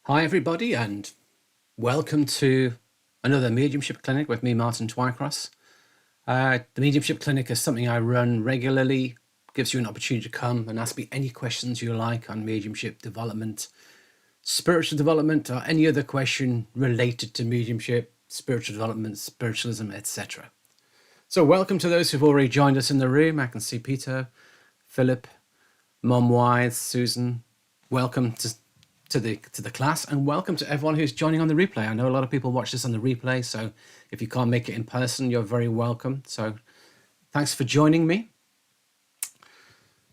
Hi everybody and welcome to another mediumship clinic with me, Martin Twycross. The mediumship clinic is something I run regularly, gives you an opportunity to come and ask me any questions you like on mediumship development, spiritual development, or any other question related to mediumship, spiritual development, spiritualism, etc. So welcome to those who've already joined us in the room. I can see Peter, Philip, Mom Wise, Susan. Welcome to the class, and welcome to everyone who's joining on the replay. I know a lot of people watch this on the replay, so if you can't make it in person, you're very welcome. So thanks for joining me.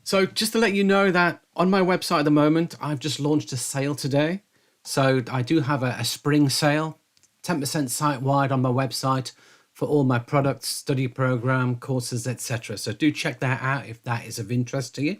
So just to let you know that on my website at the moment, I've just launched a sale today. So I do have a spring sale, 10% site-wide on my website for all my products, study program, courses, etc. So do check that out if that is of interest to you.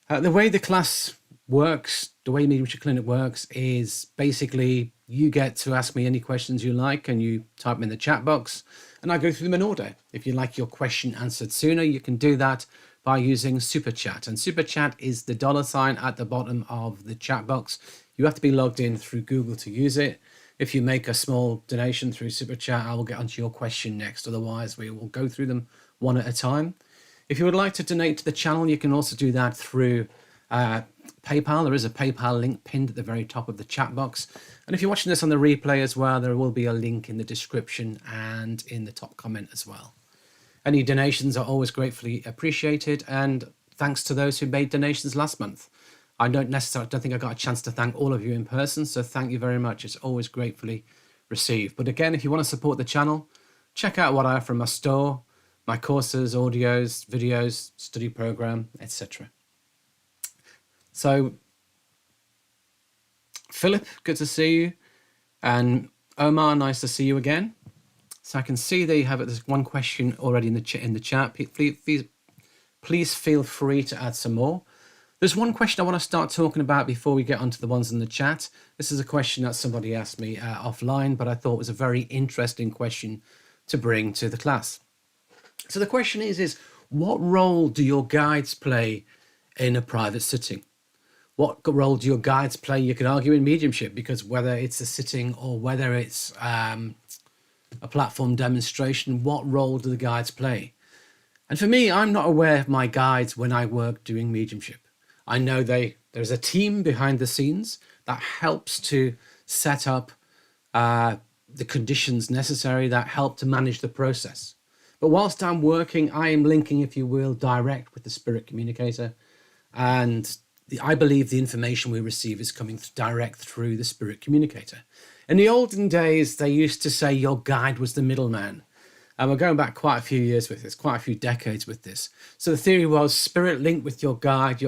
The way the class works, the way Mediumship Clinic works is basically you get to ask me any questions you like and you type them in the chat box and I go through them in order. If you'd like your question answered sooner, you can do that by using Super Chat. And Super Chat is the $ at the bottom of the chat box. You have to be logged in through Google to use it. If you make a small donation through Super Chat, I will get onto your question next. Otherwise, we will go through them one at a time. If you would like to donate to the channel, you can also do that through PayPal. There is a PayPal link pinned at the very top of the chat box. And if you're watching this on the replay as well, there will be a link in the description and in the top comment as well. Any donations are always gratefully appreciated. And thanks to those who made donations last month. I don't think I got a chance to thank all of you in person. So thank you very much. It's always gratefully received. But again, if you want to support the channel, check out what I have from my store, my courses, audios, videos, study program, etc. So, Philip, good to see you. And Omar, nice to see you again. So I can see that you have this one question already in the chat. Please feel free to add some more. There's one question I want to start talking about before we get onto the ones in the chat. This is a question that somebody asked me offline, but I thought was a very interesting question to bring to the class. So the question is what role do your guides play in a private sitting? What role do your guides play? You could argue in mediumship, because whether it's a sitting or whether it's a platform demonstration, what role do the guides play? And for me, I'm not aware of my guides when I work doing mediumship. I know there's a team behind the scenes that helps to set up the conditions necessary that help to manage the process. But whilst I'm working, I am linking, if you will, direct with the spirit communicator. And I believe the information we receive is coming direct through the spirit communicator. In the olden days, they used to say your guide was the middleman. And we're going back quite a few years with this, quite a few decades with this. So the theory was spirit linked with your guide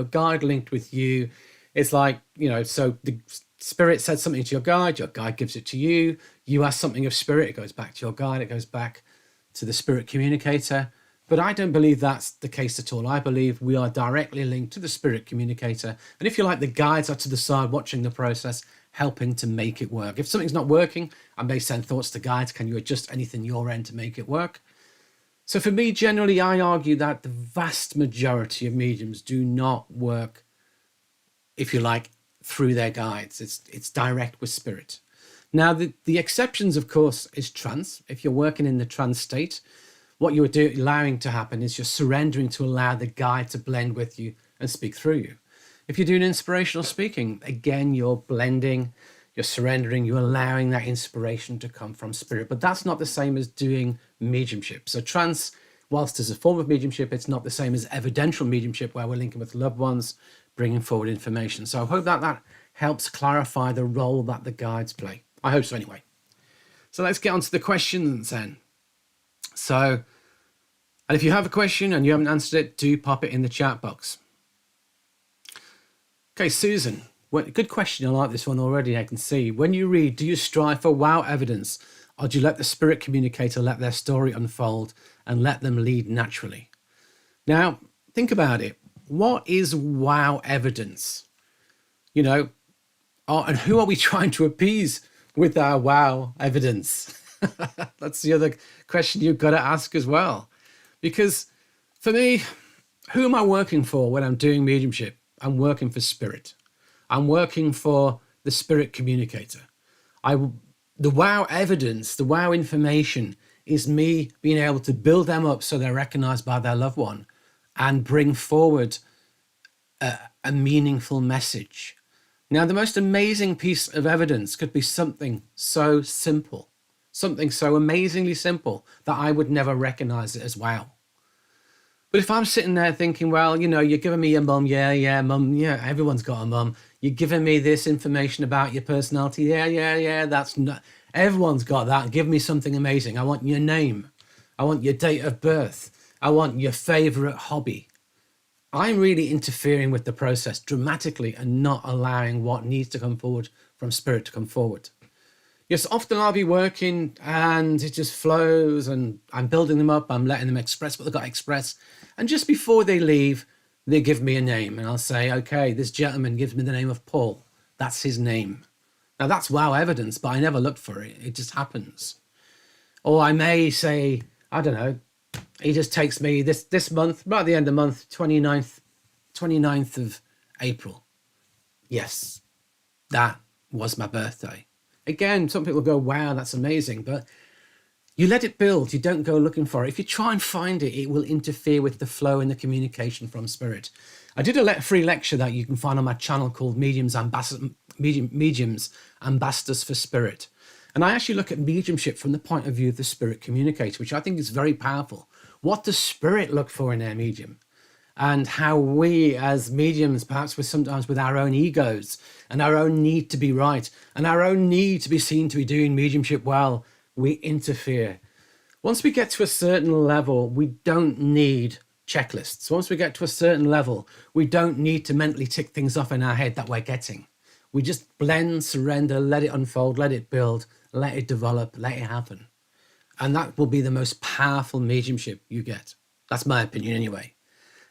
linked with you. It's like, so the spirit said something to your guide gives it to you. You ask something of spirit, it goes back to your guide, it goes back to the spirit communicator. But I don't believe that's the case at all. I believe we are directly linked to the spirit communicator. And if you like, the guides are to the side watching the process, helping to make it work. If something's not working, I may send thoughts to guides. Can you adjust anything your end to make it work? So for me, generally, I argue that the vast majority of mediums do not work, if you like, through their guides. It's direct with spirit. Now, the exceptions, of course, is trance. If you're working in the trance state, what you're allowing to happen is you're surrendering to allow the guide to blend with you and speak through you. If you're doing inspirational speaking, again, you're blending, you're surrendering, you're allowing that inspiration to come from spirit. But that's not the same as doing mediumship. So trance, whilst as a form of mediumship, it's not the same as evidential mediumship, where we're linking with loved ones, bringing forward information. So I hope that helps clarify the role that the guides play. I hope so anyway. So let's get on to the questions then. So, and if you have a question and you haven't answered it, do pop it in the chat box. Okay, Susan, good question. I like this one already, I can see. When you read, do you strive for wow evidence, or do you let the spirit communicator let their story unfold and let them lead naturally? Now, think about it. What is wow evidence? And who are we trying to appease with our wow evidence? That's the other question you've got to ask as well. Because for me, who am I working for when I'm doing mediumship? I'm working for spirit. I'm working for the spirit communicator. The wow evidence, the wow information is me being able to build them up so they're recognized by their loved one and bring forward a meaningful message. Now, the most amazing piece of evidence could be something so simple, something so amazingly simple that I would never recognize it as wow. But if I'm sitting there thinking, well, you're giving me your mum, mum, everyone's got a mum. You're giving me this information about your personality, that's not, everyone's got that. Give me something amazing. I want your name. I want your date of birth. I want your favorite hobby. I'm really interfering with the process dramatically and not allowing what needs to come forward from spirit to come forward. Yes, often I'll be working and it just flows and I'm building them up. I'm letting them express what they've got to express. And just before they leave, they give me a name and I'll say, okay, this gentleman gives me the name of Paul. That's his name. Now that's wow evidence, but I never looked for it. It just happens. Or I may say, I don't know, he just takes me this month, right at the end of the month, 29th of April. Yes, that was my birthday. Again, some people go, wow, that's amazing. But you let it build. You don't go looking for it. If you try and find it, it will interfere with the flow and the communication from spirit. I did a free lecture that you can find on my channel called Mediums Ambassadors for Spirit. And I actually look at mediumship from the point of view of the spirit communicator, which I think is very powerful. What does spirit look for in their medium? And how we as mediums, perhaps sometimes with our own egos and our own need to be right and our own need to be seen to be doing mediumship well, we interfere. Once we get to a certain level, we don't need checklists. Once we get to a certain level, we don't need to mentally tick things off in our head that we're getting. We just blend, surrender, let it unfold, let it build, let it develop, let it happen. And that will be the most powerful mediumship you get. That's my opinion anyway.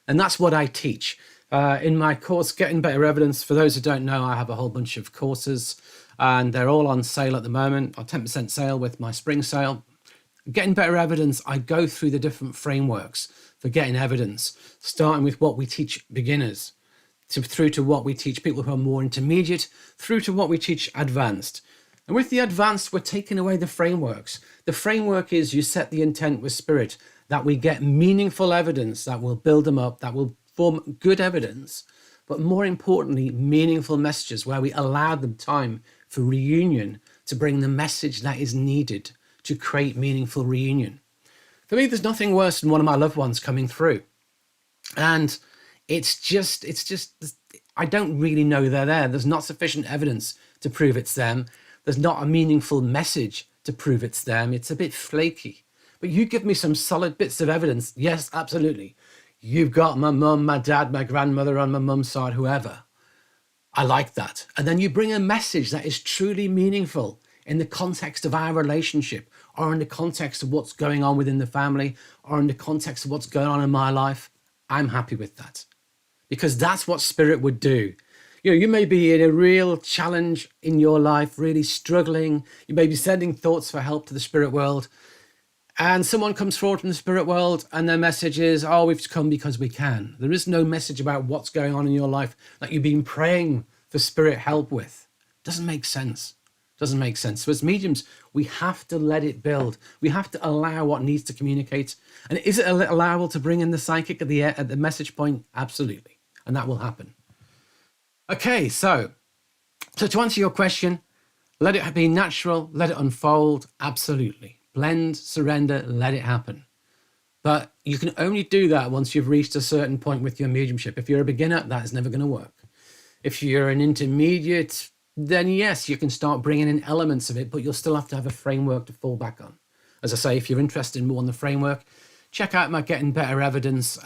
And that's what I teach. In my course, Getting Better Evidence, for those who don't know, I have a whole bunch of courses and they're all on sale at the moment, or 10% sale with my spring sale. Getting Better Evidence, I go through the different frameworks for getting evidence, starting with what we teach beginners, through to what we teach people who are more intermediate, through to what we teach advanced. And with the advanced, we're taking away the frameworks. The framework is you set the intent with spirit, that we get meaningful evidence that will build them up, that will form good evidence, but more importantly, meaningful messages where we allow them time for reunion to bring the message that is needed to create meaningful reunion. For me, there's nothing worse than one of my loved ones coming through. And it's just, I don't really know they're there. There's not sufficient evidence to prove it's them. There's not a meaningful message to prove it's them. It's a bit flaky. But you give me some solid bits of evidence. Yes, absolutely. You've got my mum, my dad, my grandmother on my mum's side, whoever. I like that. And then you bring a message that is truly meaningful in the context of our relationship, or in the context of what's going on within the family, or in the context of what's going on in my life. I'm happy with that. Because that's what spirit would do. You may be in a real challenge in your life, really struggling. You may be sending thoughts for help to the spirit world. And someone comes forward from the spirit world and their message is, oh, we've come because we can. There is no message about what's going on in your life that you've been praying for spirit help with. Doesn't make sense. Doesn't make sense. So as mediums, we have to let it build. We have to allow what needs to communicate. And is it allowable to bring in the psychic at the message point? Absolutely. And that will happen. Okay, so to answer your question, let it be natural, let it unfold. Absolutely. Blend, surrender, let it happen. But you can only do that once you've reached a certain point with your mediumship. If you're a beginner, that is never going to work. If you're an intermediate, then yes, you can start bringing in elements of it, but you'll still have to have a framework to fall back on. As I say, if you're interested more in the framework, check out my Getting Better Evidence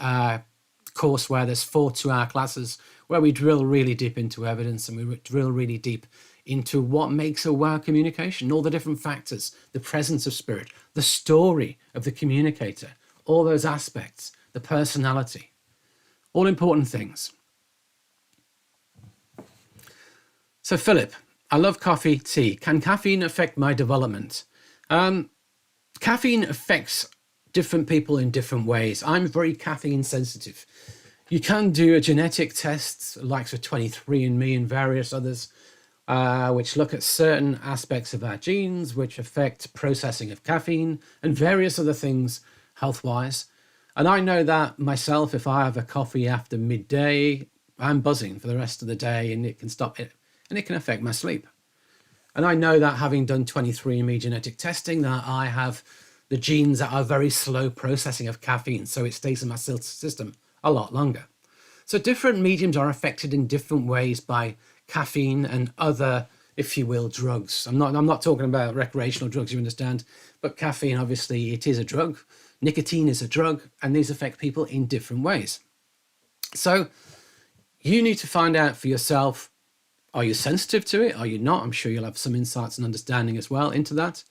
course where there's 4 2-hour classes where we drill really deep into evidence and we drill really deep into what makes a wow communication, all the different factors, the presence of spirit, the story of the communicator, all those aspects, the personality, all important things. So Philip, I love coffee, tea. Can caffeine affect my development? Caffeine affects different people in different ways. I'm very caffeine sensitive. You can do a genetic test, like 23andMe and various others, which look at certain aspects of our genes, which affect processing of caffeine and various other things health-wise. And I know that myself, if I have a coffee after midday, I'm buzzing for the rest of the day, and it can stop it, and it can affect my sleep. And I know that, having done 23andMe genetic testing, that I have the genes that are very slow processing of caffeine, so it stays in my system a lot longer. So different mediums are affected in different ways by caffeine and other, if you will, drugs. I'm not talking about recreational drugs, you understand, but caffeine, obviously, it is a drug. Nicotine is a drug, and these affect people in different ways. So you need to find out for yourself, are you sensitive to it? Are you not? I'm sure you'll have some insights and understanding as well into that.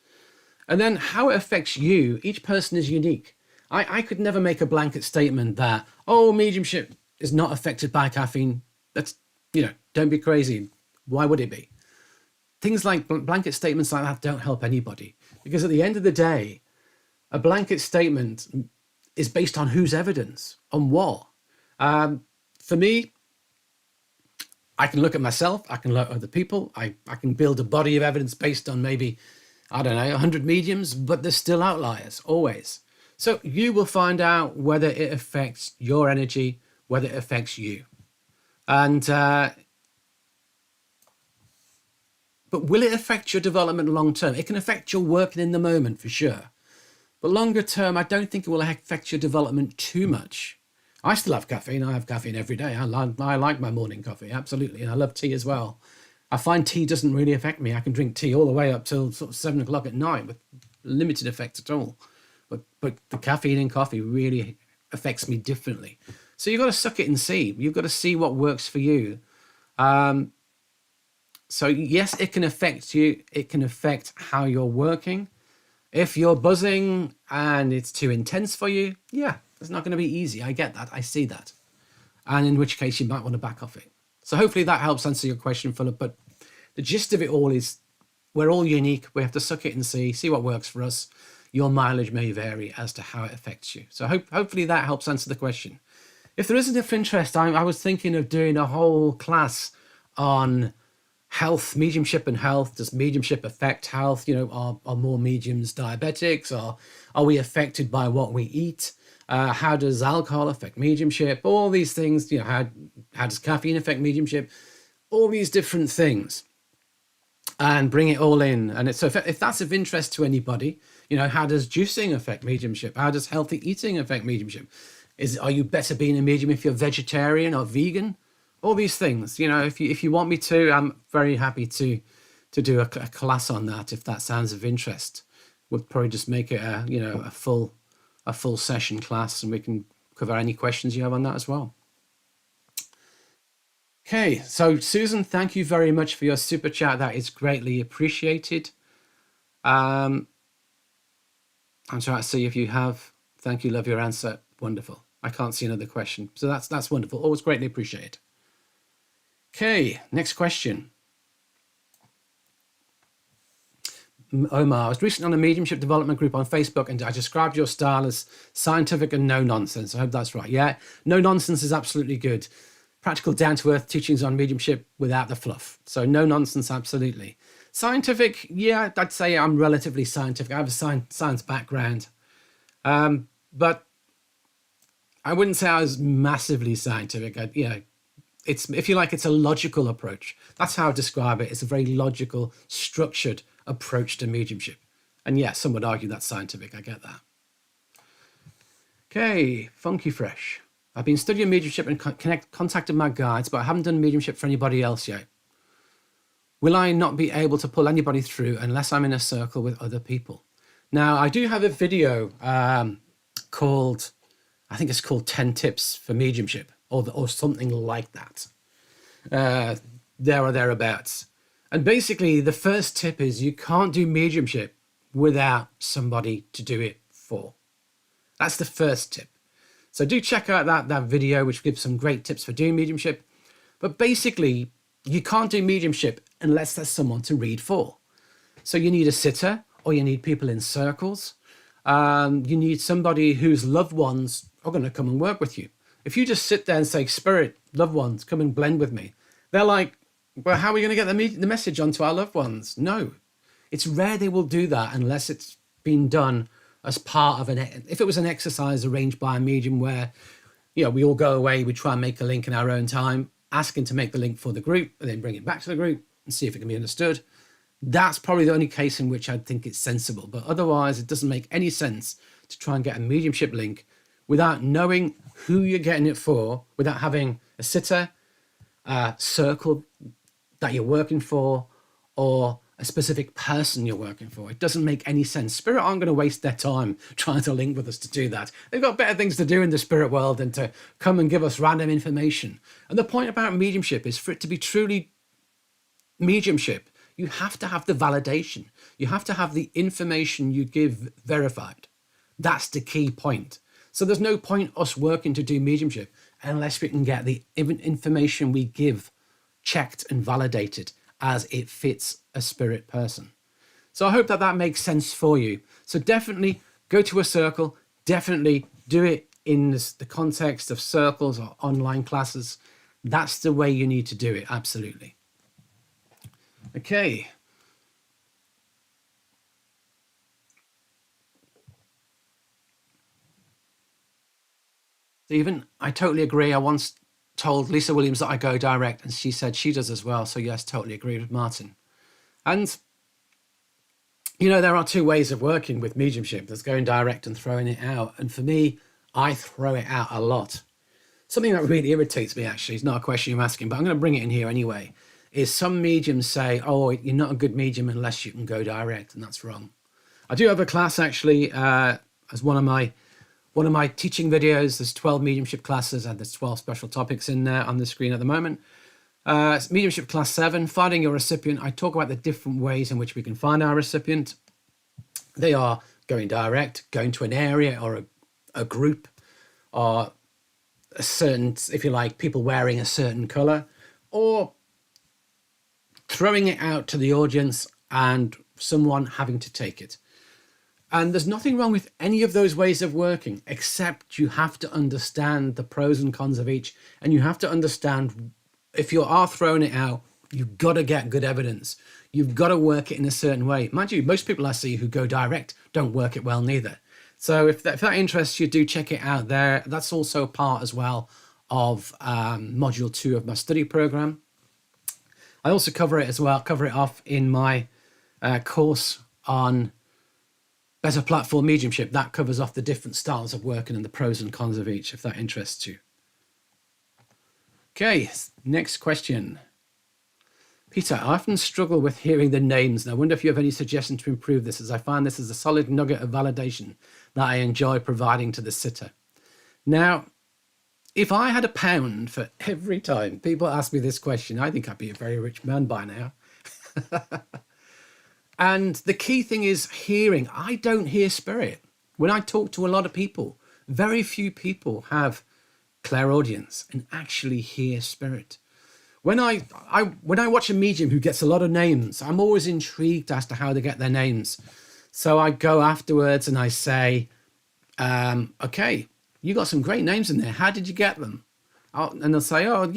And then how it affects you. Each person is unique. I could never make a blanket statement that, oh, mediumship is not affected by caffeine. That's, don't be crazy. Why would it be? Things like blanket statements like that don't help anybody, because at the end of the day, a blanket statement is based on whose evidence, on what? For me, I can look at myself, I can look at other people, I can build a body of evidence based on maybe, 100 mediums, but there's still outliers, always. So you will find out whether it affects your energy, whether it affects you. And, but will it affect your development long term? It can affect your working in the moment for sure. But longer term, I don't think it will affect your development too much. I still have caffeine. I have caffeine every day. I like my morning coffee, absolutely. And I love tea as well. I find tea doesn't really affect me. I can drink tea all the way up till sort of 7 o'clock at night with limited effect at all. But the caffeine in coffee really affects me differently. So you've got to suck it and see. You've got to see what works for you. So yes, it can affect you. It can affect how you're working. If you're buzzing and it's too intense for you, yeah, it's not going to be easy. I get that. I see that. And in which case you might want to back off it. So hopefully that helps answer your question, Philip. But the gist of it all is we're all unique. We have to suck it and see what works for us. Your mileage may vary as to how it affects you. So hopefully that helps answer the question. If there is enough interest, I was thinking of doing a whole class on health, mediumship and health. Does mediumship affect health? Are more mediums diabetics? Or are we affected by what we eat? How does alcohol affect mediumship? All these things, how does caffeine affect mediumship? All these different things, and bring it all in. And so if that's of interest to anybody, how does juicing affect mediumship? How does healthy eating affect mediumship? Are you better being a medium if you're vegetarian or vegan? All these things, if you want me to, I'm very happy to do a class on that. If that sounds of interest, we'll probably just make it a full session class, and we can cover any questions you have on that as well. Okay, so Susan, thank you very much for your super chat. That is greatly appreciated. I'm trying to see if you have. Thank you, love your answer. Wonderful. I can't see another question, so that's wonderful. Always greatly appreciated. Okay, next question. Omar, I was recently on a mediumship development group on Facebook, and I described your style as scientific and no nonsense. I hope that's right. Yeah, no nonsense is absolutely good. Practical, down-to-earth teachings on mediumship without the fluff. So no nonsense, absolutely. Scientific, yeah, I'd say I'm relatively scientific. I have a science background. But I wouldn't say I was massively scientific. It's, if you like, it's a logical approach. That's how I describe it. It's a very logical, structured approach to mediumship. And yes, some would argue that's scientific. I get that. Okay, Funky Fresh. I've been studying mediumship and contacted my guides, but I haven't done mediumship for anybody else yet. Will I not be able to pull anybody through unless I'm in a circle with other people? Now, I do have a video called, I think it's called 10 Tips for Mediumship, or something like that. There or thereabouts. And basically, the first tip is you can't do mediumship without somebody to do it for. That's the first tip. So do check out that video, which gives some great tips for doing mediumship. But basically, you can't do mediumship unless there's someone to read for. So you need a sitter, or you need people in circles. You need somebody whose loved ones are going to come and work with you. If you just sit there and say, spirit, loved ones, come and blend with me, they're like, Well, how are we going to get the message onto our loved ones? No, it's rare they will do that unless it's been done as part of if it was an exercise arranged by a medium where, we all go away, we try and make a link in our own time, asking to make the link for the group and then bring it back to the group and see if it can be understood. That's probably the only case in which I'd think it's sensible. But otherwise, it doesn't make any sense to try and get a mediumship link without knowing who you're getting it for, without having a sitter, a circle that you're working for, or a specific person you're working for. It doesn't make any sense. Spirit aren't going to waste their time trying to link with us to do that. They've got better things to do in the spirit world than to come and give us random information. And the point about mediumship is, for it to be truly mediumship, you have to have the validation. You have to have the information you give verified. That's the key point. So there's no point us working to do mediumship unless we can get the information we give checked and validated as it fits a spirit person. So I hope that makes sense for you. So definitely go to a circle. Definitely do it in the context of circles or online classes. That's the way you need to do it. Absolutely. Okay. Stephen, I totally agree. I once told Lisa Williams that I go direct, and she said she does as well. So yes, totally agree with Martin. And, there are two ways of working with mediumship. There's going direct and throwing it out. And for me, I throw it out a lot. Something that really irritates me, actually, it's not a question you're asking, but I'm going to bring it in here anyway, is some mediums say, oh, you're not a good medium unless you can go direct, and that's wrong. I do have a class, actually, as one of my teaching videos. There's 12 mediumship classes, and there's 12 special topics in there on the screen at the moment. Mediumship class 7, finding your recipient. I talk about the different ways in which we can find our recipient. They are going direct, going to an area or a group, or a certain, if you like, people wearing a certain color, or throwing it out to the audience and someone having to take it. And there's nothing wrong with any of those ways of working, except you have to understand the pros and cons of each. And you have to understand, if you are throwing it out, you've got to get good evidence. You've got to work it in a certain way. Mind you, most people I see who go direct don't work it well neither. So if that interests you, do check it out there. That's also part as well of module 2 of my study program. I also cover it off in my course on Better Platform Mediumship. That covers off the different styles of working and the pros and cons of each, if that interests you. Okay, next question. Peter, I often struggle with hearing the names, and I wonder if you have any suggestions to improve this, as I find this is a solid nugget of validation that I enjoy providing to the sitter. Now, if I had £1 for every time people ask me this question, I think I'd be a very rich man by now. And the key thing is hearing. I don't hear spirit. When I talk to a lot of people, very few people have clairaudience and actually hear spirit. When I watch a medium who gets a lot of names, I'm always intrigued as to how they get their names. So I go afterwards and I say, okay, you got some great names in there. How did you get them? And they'll say, oh,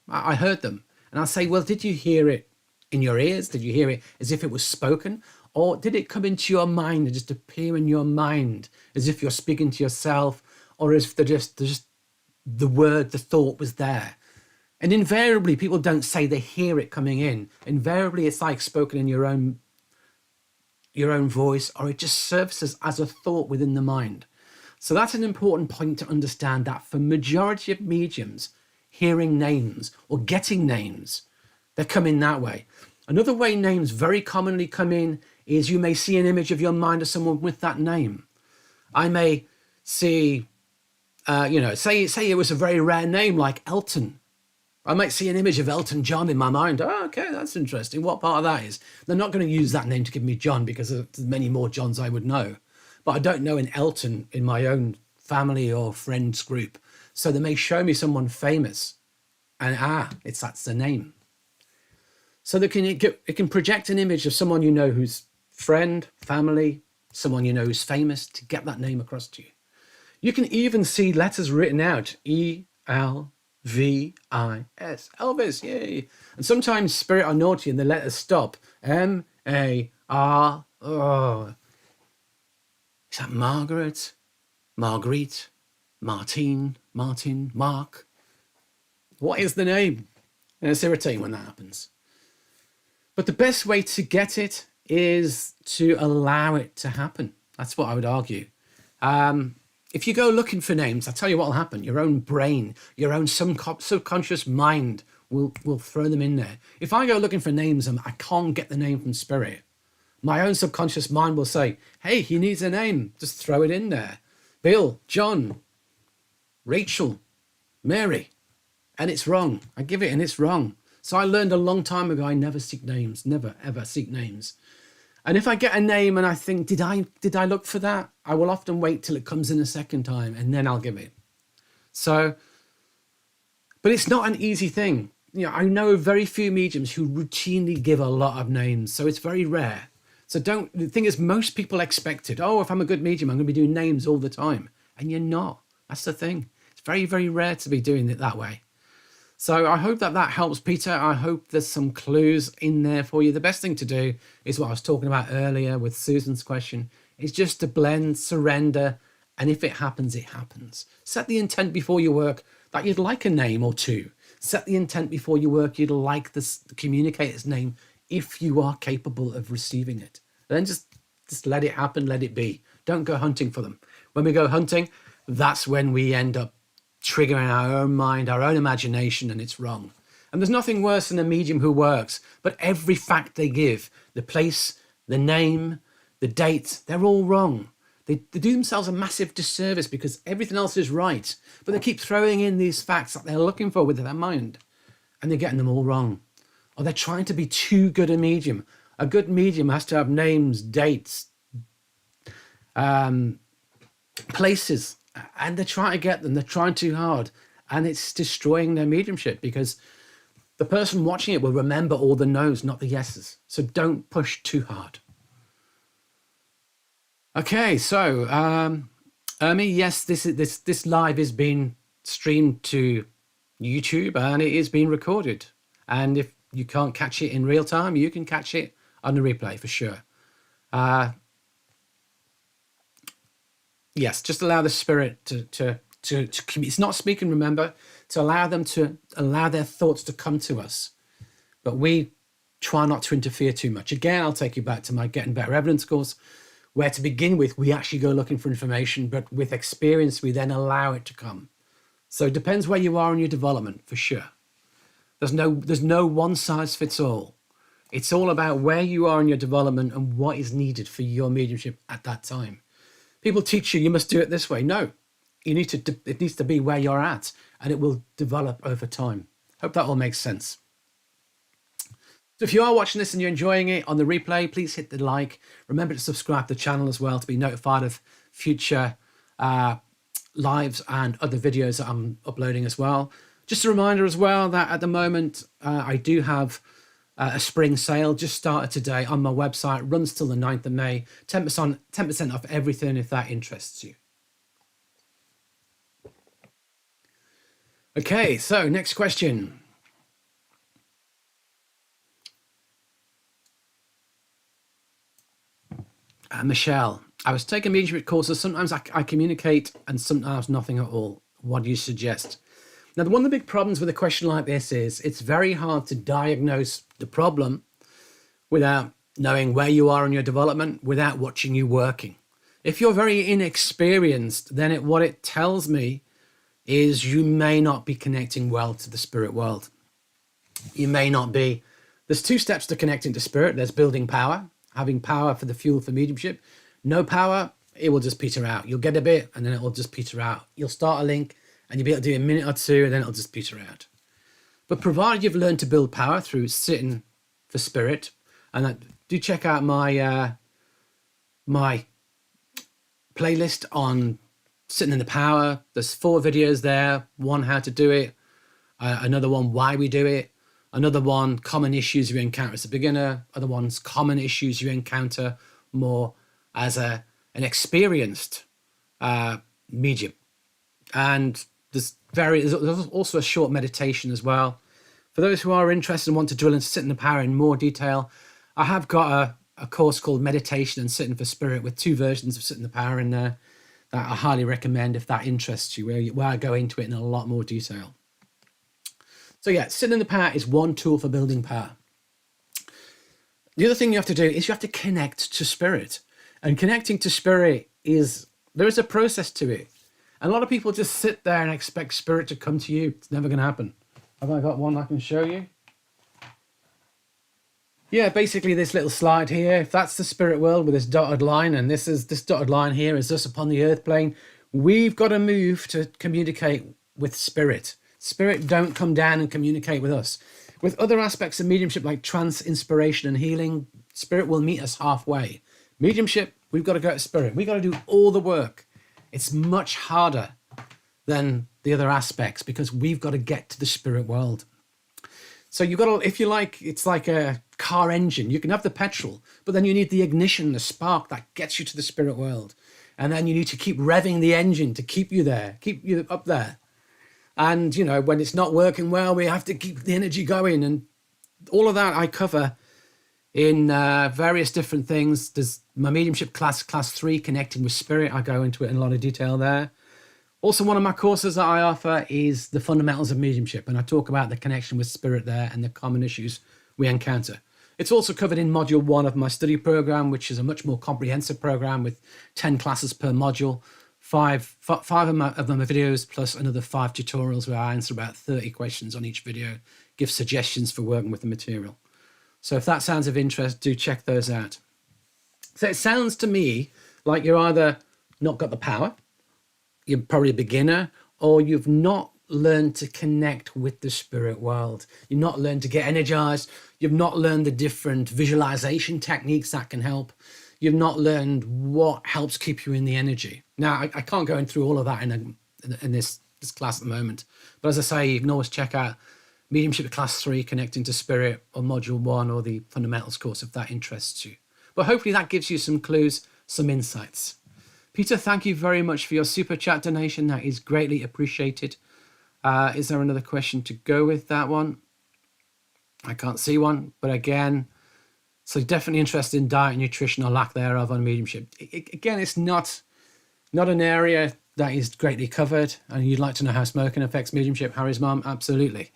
I heard them. And I'll say, well, did you hear it in your ears? Did you hear it as if it was spoken? Or did it come into your mind and just appear in your mind as if you're speaking to yourself, or as if the word, the thought was there? And invariably, people don't say they hear it coming in. Invariably, it's like spoken in your own voice, or it just surfaces as a thought within the mind. So that's an important point to understand, that for majority of mediums, hearing names or getting names, they come in that way. Another way names very commonly come in is you may see an image of your mind of someone with that name. I may see, say it was a very rare name like Elton. I might see an image of Elton John in my mind. Oh, okay, that's interesting. What part of that is? They're not going to use that name to give me John, because there's many more Johns I would know. But I don't know an Elton in my own family or friends group. So they may show me someone famous, and that's the name. So it can project an image of someone who's friend, family, someone who's famous, to get that name across to you. You can even see letters written out, E-L-T-O-N, V-I-S. Elvis, yay. And sometimes spirit are naughty and they let us stop. M-A-R. Oh. Is that Margaret? Marguerite? Martine? Martin? Mark? What is the name? And it's irritating when that happens. But the best way to get it is to allow it to happen. That's what I would argue. If you go looking for names, I'll tell you what will happen. Your own brain, your own subconscious mind will throw them in there. If I go looking for names and I can't get the name from spirit, my own subconscious mind will say, hey, he needs a name. Just throw it in there. Bill, John, Rachel, Mary. And it's wrong. I give it and it's wrong. So I learned a long time ago, I never seek names, never, ever seek names. And if I get a name and I think, did I look for that? I will often wait till it comes in a second time and then I'll give it. So, but it's not an easy thing. You know, I know very few mediums who routinely give a lot of names. So it's very rare. So the thing is, most people expect it. Oh, if I'm a good medium, I'm going to be doing names all the time. And you're not. That's the thing. It's very, very rare to be doing it that way. So I hope that helps, Peter. I hope there's some clues in there for you. The best thing to do is what I was talking about earlier with Susan's question, is just to blend, surrender, and if it happens, it happens. Set the intent before you work that you'd like a name or two. Set the intent before you work you'd like the communicator's name if you are capable of receiving it. Then just let it happen, let it be. Don't go hunting for them. When we go hunting, that's when we end up triggering our own mind, our own imagination, and it's wrong. And there's nothing worse than a medium who works, but every fact they give, the place, the name, the date, they're all wrong. They do themselves a massive disservice because everything else is right, but they keep throwing in these facts that they're looking for with their mind, and they're getting them all wrong. Or they're trying to be too good a medium. A good medium has to have names, dates, places, and they're trying to get them. They're trying too hard, and it's destroying their mediumship because the person watching it will remember all the no's, not the yeses. So don't push too hard. Okay, so Ermi, yes, this live is being streamed to YouTube and it is being recorded. And if you can't catch it in real time, you can catch it on the replay for sure. Yes, just allow the spirit to it's not speaking, remember, to allow them to allow their thoughts to come to us. But we try not to interfere too much. Again, I'll take you back to my Getting Better Evidence course, where to begin with, we actually go looking for information, but with experience, we then allow it to come. So it depends where you are in your development, for sure. There's no one size fits all. It's all about where you are in your development and what is needed for your mediumship at that time. People teach you must do it this way. No, it needs to be where you're at, and it will develop over time. Hope that all makes sense. So if you are watching this and you're enjoying it on the replay, please hit the like. Remember to subscribe to the channel as well to be notified of future lives and other videos that I'm uploading as well. Just a reminder as well that at the moment I do have a spring sale just started today on my website, runs till the 9th of May, 10% off everything if that interests you. Okay, so next question. Michelle, I was taking mediumship courses. Sometimes I communicate and sometimes nothing at all. What do you suggest? Now, one of the big problems with a question like this is it's very hard to diagnose the problem without knowing where you are in your development, without watching you working. If you're very inexperienced, then what it tells me is you may not be connecting well to the spirit world. You may not be. There's two steps to connecting to spirit. There's building power, having power for the fuel for mediumship. No power, it will just peter out. You'll get a bit and then it will just peter out. You'll start a link and you'll be able to do a minute or two and then it'll just peter out. But provided you've learned to build power through sitting for spirit, and do check out my my playlist on sitting in the power. There's 4 videos there. One, how to do it. Another one, why we do it. Another one, common issues you encounter as a beginner. Other ones, common issues you encounter more as an experienced medium. And there's there's also a short meditation as well. For those who are interested and want to drill and sit in the power in more detail, I have got a course called Meditation and Sitting for Spirit with 2 versions of Sit in the Power in there that I highly recommend if that interests you, where I go into it in a lot more detail. So yeah, sitting in the power is one tool for building power. The other thing you have to do is you have to connect to spirit. And connecting to spirit there is a process to it. And a lot of people just sit there and expect spirit to come to you. It's never going to happen. Have I got one I can show you? Yeah, basically this little slide here, if that's the spirit world with this dotted line, and this dotted line here is us upon the earth plane, we've got to move to communicate with spirit. Spirit don't come down and communicate with us. With other aspects of mediumship like trance, inspiration and healing, spirit will meet us halfway. Mediumship, we've got to go to spirit. We've got to do all the work. It's much harder than the other aspects because we've got to get to the spirit world. So you've got to, if you like, it's like a car engine. You can have the petrol, but then you need the ignition, the spark that gets you to the spirit world. And then you need to keep revving the engine to keep you there, keep you up there. And, you know, when it's not working well, we have to keep the energy going. And all of that I cover in various different things. There's my mediumship class 3, Connecting with Spirit. I go into it in a lot of detail there. Also, one of my courses that I offer is the Fundamentals of Mediumship, and I talk about the connection with spirit there and the common issues we encounter. It's also covered in Module 1 of my study program, which is a much more comprehensive program with 10 classes per module, five of them are videos, plus another 5 tutorials where I answer about 30 questions on each video, give suggestions for working with the material. So if that sounds of interest, do check those out. So it sounds to me like you're either not got the power, you're probably a beginner, or you've not learned to connect with the spirit world. You've not learned to get energized. You've not learned the different visualization techniques that can help. You've not learned what helps keep you in the energy. Now, I can't go through all of that in this class at the moment. But as I say, you can always check out Mediumship Class 3, Connecting to Spirit, or Module 1, or the Fundamentals course if that interests you. But hopefully that gives you some clues, some insights. Peter, thank you very much for your super chat donation. That is greatly appreciated. Is there another question to go with that one? I can't see one, but again, so definitely interested in diet and nutrition or lack thereof on mediumship. Again, it's not an area that is greatly covered, and you'd like to know how smoking affects mediumship. Harry's mom, absolutely.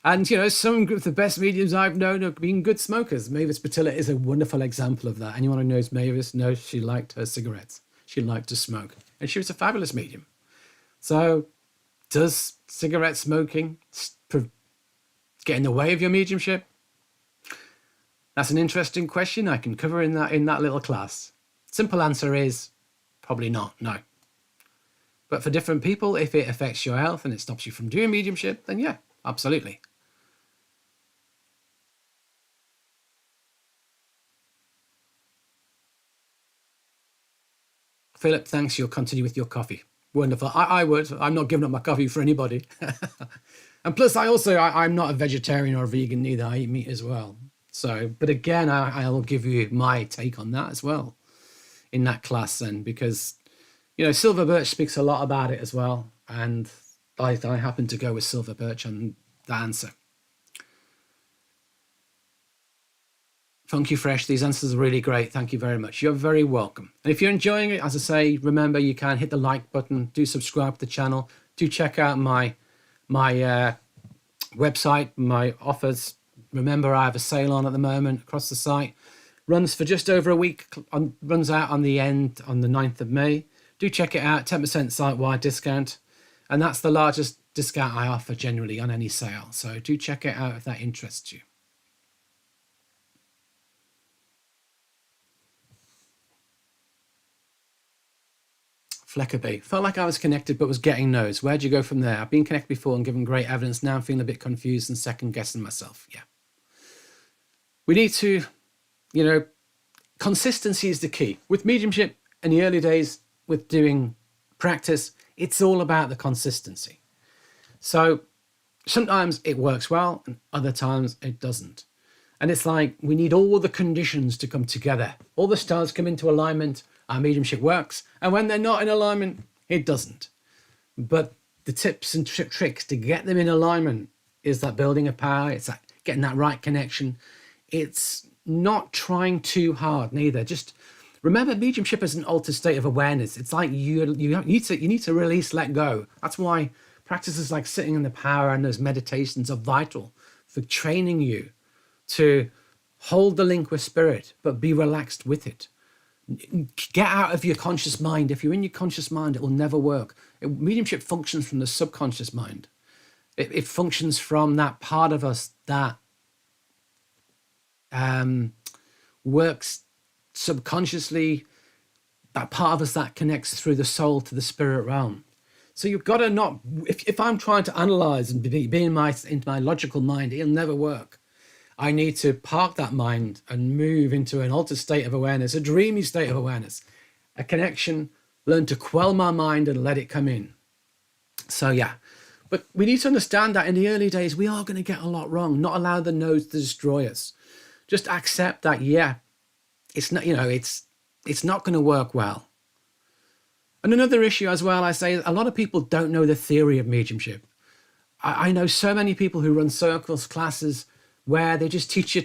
And, you know, some of the best mediums I've known have been good smokers. Mavis Patilla is a wonderful example of that. Anyone who knows Mavis knows she liked her cigarettes. She liked to smoke, and she was a fabulous medium. So does cigarette smoking get in the way of your mediumship? That's an interesting question I can cover in that little class. Simple answer is probably not, no. But for different people, if it affects your health and it stops you from doing mediumship, then yeah, absolutely. Philip, thanks. You'll continue with your coffee. Wonderful. I would. I'm not giving up my coffee for anybody. And plus, I'm not a vegetarian or a vegan either. I eat meat as well. So, but again, I'll give you my take on that as well in that class then, because, you know, Silver Birch speaks a lot about it as well. And I happen to go with Silver Birch on the answer. Funky Fresh, these answers are really great. Thank you very much. You're very welcome. And if you're enjoying it, as I say, remember you can hit the like button, do subscribe to the channel, do check out my website, my offers. Remember, I have a sale on at the moment across the site. Runs for just over a week, runs out on the 9th of May. Do check it out, 10% site-wide discount. And that's the largest discount I offer generally on any sale. So do check it out if that interests you. Fleckerby. Felt like I was connected but was getting no's. Where'd you go from there? I've been connected before and given great evidence. Now I'm feeling a bit confused and second guessing myself. Yeah. We need to, you know, consistency is the key. With mediumship in the early days, with doing practice, it's all about the consistency. So sometimes it works well and other times it doesn't. And it's like we need all the conditions to come together. All the stars come into alignment, our mediumship works. And when they're not in alignment, it doesn't. But the tips and tricks to get them in alignment is that building of power. It's that getting that right connection. It's not trying too hard neither. Just remember, mediumship is an altered state of awareness. It's like you need to release, let go. That's why practices like sitting in the power and those meditations are vital for training you to hold the link with spirit, but be relaxed with it. Get out of your conscious mind. If you're in your conscious mind, it will never work. Mediumship functions from the subconscious mind. It functions from that part of us that works subconsciously, that part of us that connects through the soul to the spirit realm. So you've got to not, if I'm trying to analyze and be in my logical mind, it'll never work. I need to park that mind and move into an altered state of awareness, a dreamy state of awareness, a connection, learn to quell my mind and let it come in. So yeah, but we need to understand that in the early days, we are going to get a lot wrong, not allow the nodes to destroy us. Just accept that, yeah, it's not, it's not going to work well. And another issue as well, I say, a lot of people don't know the theory of mediumship. I know so many people who run circles, classes, where they just teach you,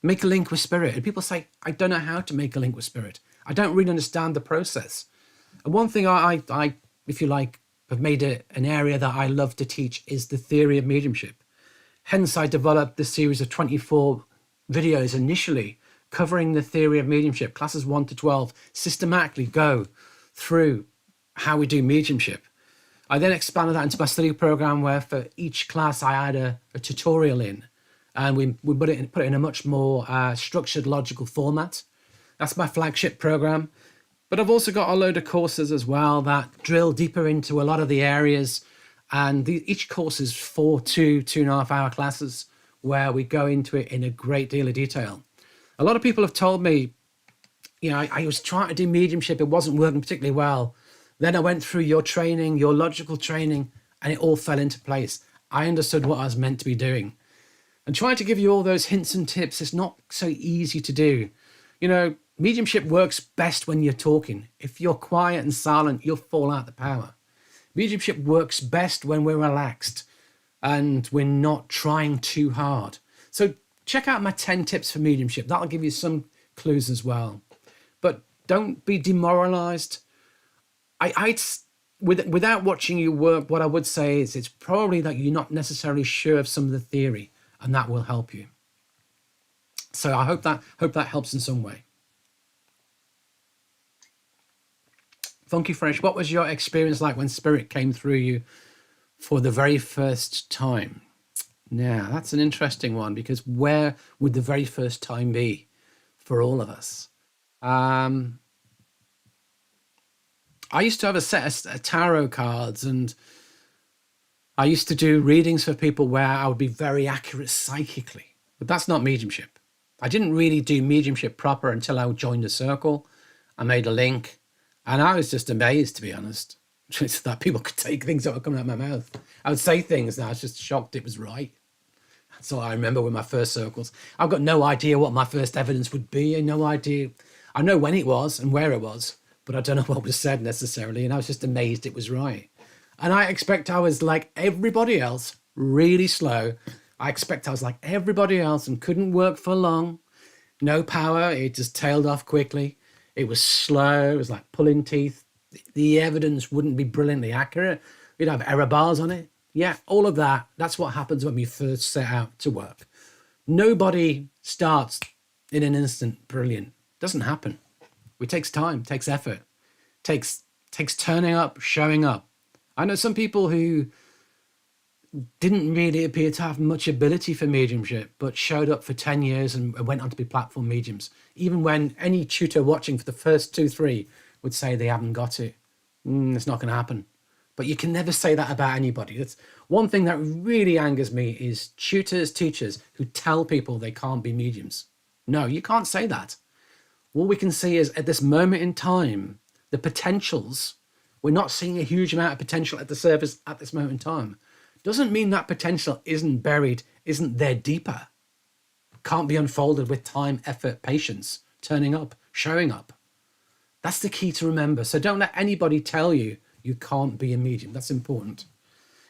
make a link with spirit. And people say, I don't know how to make a link with spirit. I don't really understand the process. And one thing I if you like, have made it an area that I love to teach is the theory of mediumship. Hence, I developed this series of 24 videos initially covering the theory of mediumship. Classes 1 to 12 systematically go through how we do mediumship. I then expanded that into my study program where for each class I had a tutorial in. And we put it in a much more structured, logical format. That's my flagship program. But I've also got a load of courses as well that drill deeper into a lot of the areas. And each course is 2.5 hour classes where we go into it in a great deal of detail. A lot of people have told me, I was trying to do mediumship. It wasn't working particularly well. Then I went through your training, your logical training, and it all fell into place. I understood what I was meant to be doing. And trying to give you all those hints and tips is not so easy to do. Mediumship works best when you're talking. If you're quiet and silent, you'll fall out the power. Mediumship works best when we're relaxed and we're not trying too hard. So check out my 10 tips for mediumship. That'll give you some clues as well. But don't be demoralized. Without watching you work, what I would say is it's probably that you're not necessarily sure of some of the theory. And that will help you. So I hope that helps in some way. Funky Fresh, what was your experience like when spirit came through you for the very first time? Now, that's an interesting one because where would the very first time be for all of us? I used to have a set of tarot cards, and I used to do readings for people where I would be very accurate psychically, but that's not mediumship. I didn't really do mediumship proper until I joined a circle. I made a link, and I was just amazed, to be honest, that people could take things that were coming out of my mouth. I would say things, and I was just shocked it was right. That's all I remember with my first circles. I've got no idea what my first evidence would be, and no idea. I know when it was and where it was, but I don't know what was said necessarily, and I was just amazed it was right. And I expect I was like everybody else, really slow. I expect I was like everybody else and couldn't work for long. No power. It just tailed off quickly. It was slow. It was like pulling teeth. The evidence wouldn't be brilliantly accurate. We'd have error bars on it. Yeah, all of that. That's what happens when we first set out to work. Nobody starts in an instant brilliant. Doesn't happen. It takes time, takes effort, takes turning up, showing up. I know some people who didn't really appear to have much ability for mediumship, but showed up for 10 years and went on to be platform mediums. Even when any tutor watching for the first 2-3 would say they haven't got it. It's not going to happen. But you can never say that about anybody. That's one thing that really angers me is tutors, teachers who tell people they can't be mediums. No, you can't say that. All we can see is at this moment in time, the potentials. We're not seeing a huge amount of potential at the surface at this moment in time. Doesn't mean that potential isn't buried, isn't there deeper. Can't be unfolded with time, effort, patience, turning up, showing up. That's the key to remember. So don't let anybody tell you you can't be a medium. That's important.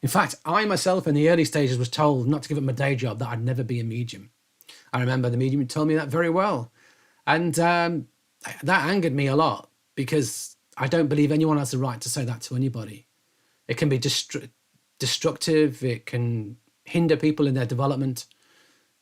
In fact, I myself in the early stages was told not to give up my day job, that I'd never be a medium. I remember the medium told me that very well. And that angered me a lot, because I don't believe anyone has the right to say that to anybody. It can be destructive. It can hinder people in their development.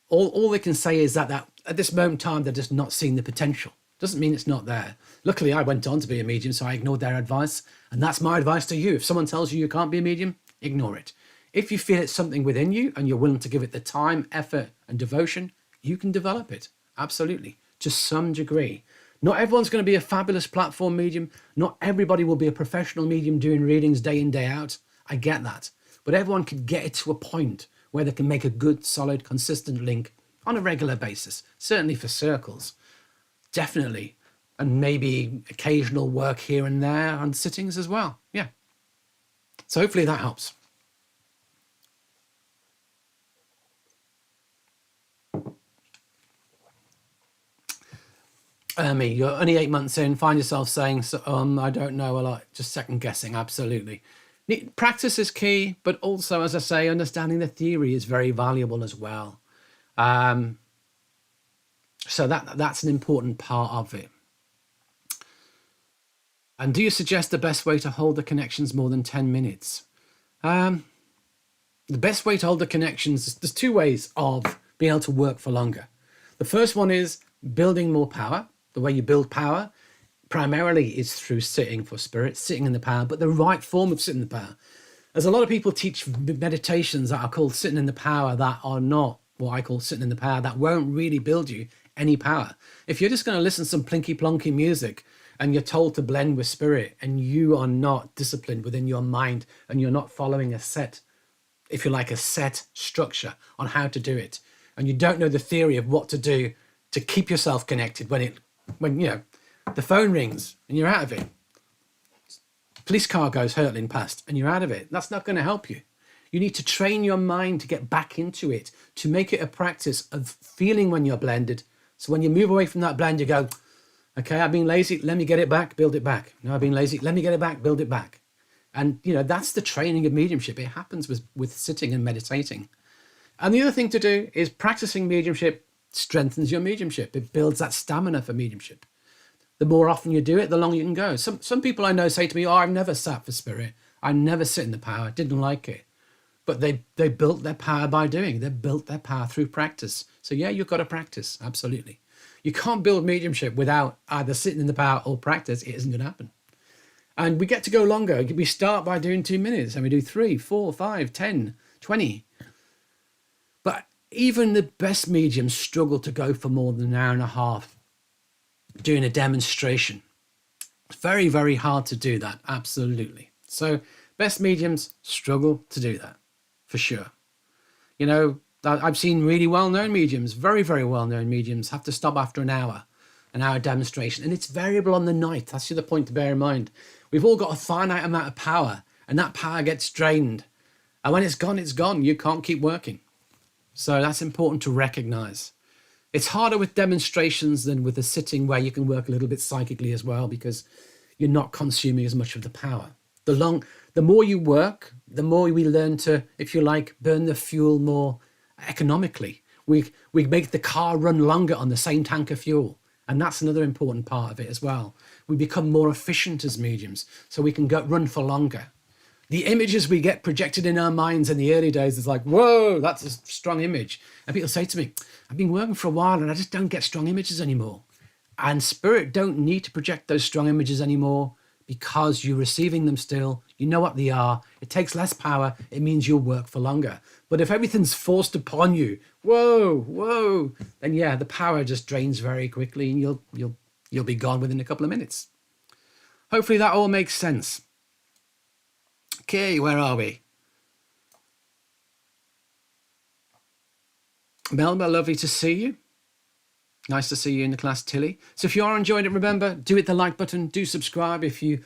All they can say is that at this moment in time, they're just not seeing the potential. Doesn't mean it's not there. Luckily, I went on to be a medium, so I ignored their advice. And that's my advice to you. If someone tells you can't be a medium, ignore it. If you feel it's something within you and you're willing to give it the time, effort, and devotion, you can develop it. Absolutely. To some degree. Not everyone's going to be a fabulous platform medium. Not everybody will be a professional medium doing readings day in, day out. I get that. But everyone can get it to a point where they can make a good, solid, consistent link on a regular basis. Certainly for circles. Definitely. And maybe occasional work here and there on sittings as well. Yeah. So hopefully that helps. Me, you're only 8 months in, find yourself saying, I don't know a lot, just second guessing. Absolutely. Practice is key, but also, as I say, understanding the theory is very valuable as well. So that's an important part of it. And do you suggest the best way to hold the connections more than 10 minutes? The best way to hold the connections, there's two ways of being able to work for longer. The first one is building more power. The way you build power primarily is through sitting for spirit, sitting in the power, but the right form of sitting in the power. There's a lot of people teach meditations that are called sitting in the power that are not what I call sitting in the power, that won't really build you any power. If you're just going to listen to some plinky plonky music and you're told to blend with spirit and you are not disciplined within your mind and you're not following a set, if you like, a set structure on how to do it, and you don't know the theory of what to do to keep yourself connected when you know the phone rings and you're out of it, police car goes hurtling past and you're out of it, that's not going to help you. You need to train your mind to get back into it, to make it a practice of feeling when you're blended. So when you move away from that blend, you go, okay, I've been lazy, let me get it back, build it back. No, I've been lazy, let me get it back, build it back. And that's the training of mediumship. It happens with sitting and meditating. And the other thing to do is practicing mediumship strengthens your mediumship. It builds that stamina for mediumship. The more often you do it, the longer you can go. Some people I know say to me, I've never sat for spirit. I never sit in the power. Didn't like it. But they built their power by doing. They built their power through practice. So yeah, you've got to practice. Absolutely. You can't build mediumship without either sitting in the power or practice. It isn't going to happen. And we get to go longer. We start by doing 2 minutes and we do 3, 4, 5, 10, 20. But even the best mediums struggle to go for more than an hour and a half doing a demonstration. It's very, very hard to do that. Absolutely. So best mediums struggle to do that for sure. I've seen really well-known mediums, very, very well-known mediums have to stop after an hour demonstration. And it's variable on the night. That's the other point to bear in mind. We've all got a finite amount of power and that power gets drained. And when it's gone, it's gone. You can't keep working. So that's important to recognize. It's harder with demonstrations than with a sitting where you can work a little bit psychically as well, because you're not consuming as much of the power. The more you work, the more we learn to, if you like, burn the fuel more economically. We make the car run longer on the same tank of fuel. And that's another important part of it as well. We become more efficient as mediums, so we can run for longer. The images we get projected in our minds in the early days is like, whoa, that's a strong image. And people say to me, I've been working for a while and I just don't get strong images anymore. And spirit don't need to project those strong images anymore because you're receiving them still. You know what they are. It takes less power. It means you'll work for longer. But if everything's forced upon you, whoa, then yeah, the power just drains very quickly and you'll be gone within a couple of minutes. Hopefully that all makes sense. Okay, where are we? Melba, lovely to see you. Nice to see you in the class, Tilly. So if you are enjoying it, remember, do hit the like button, do subscribe. If you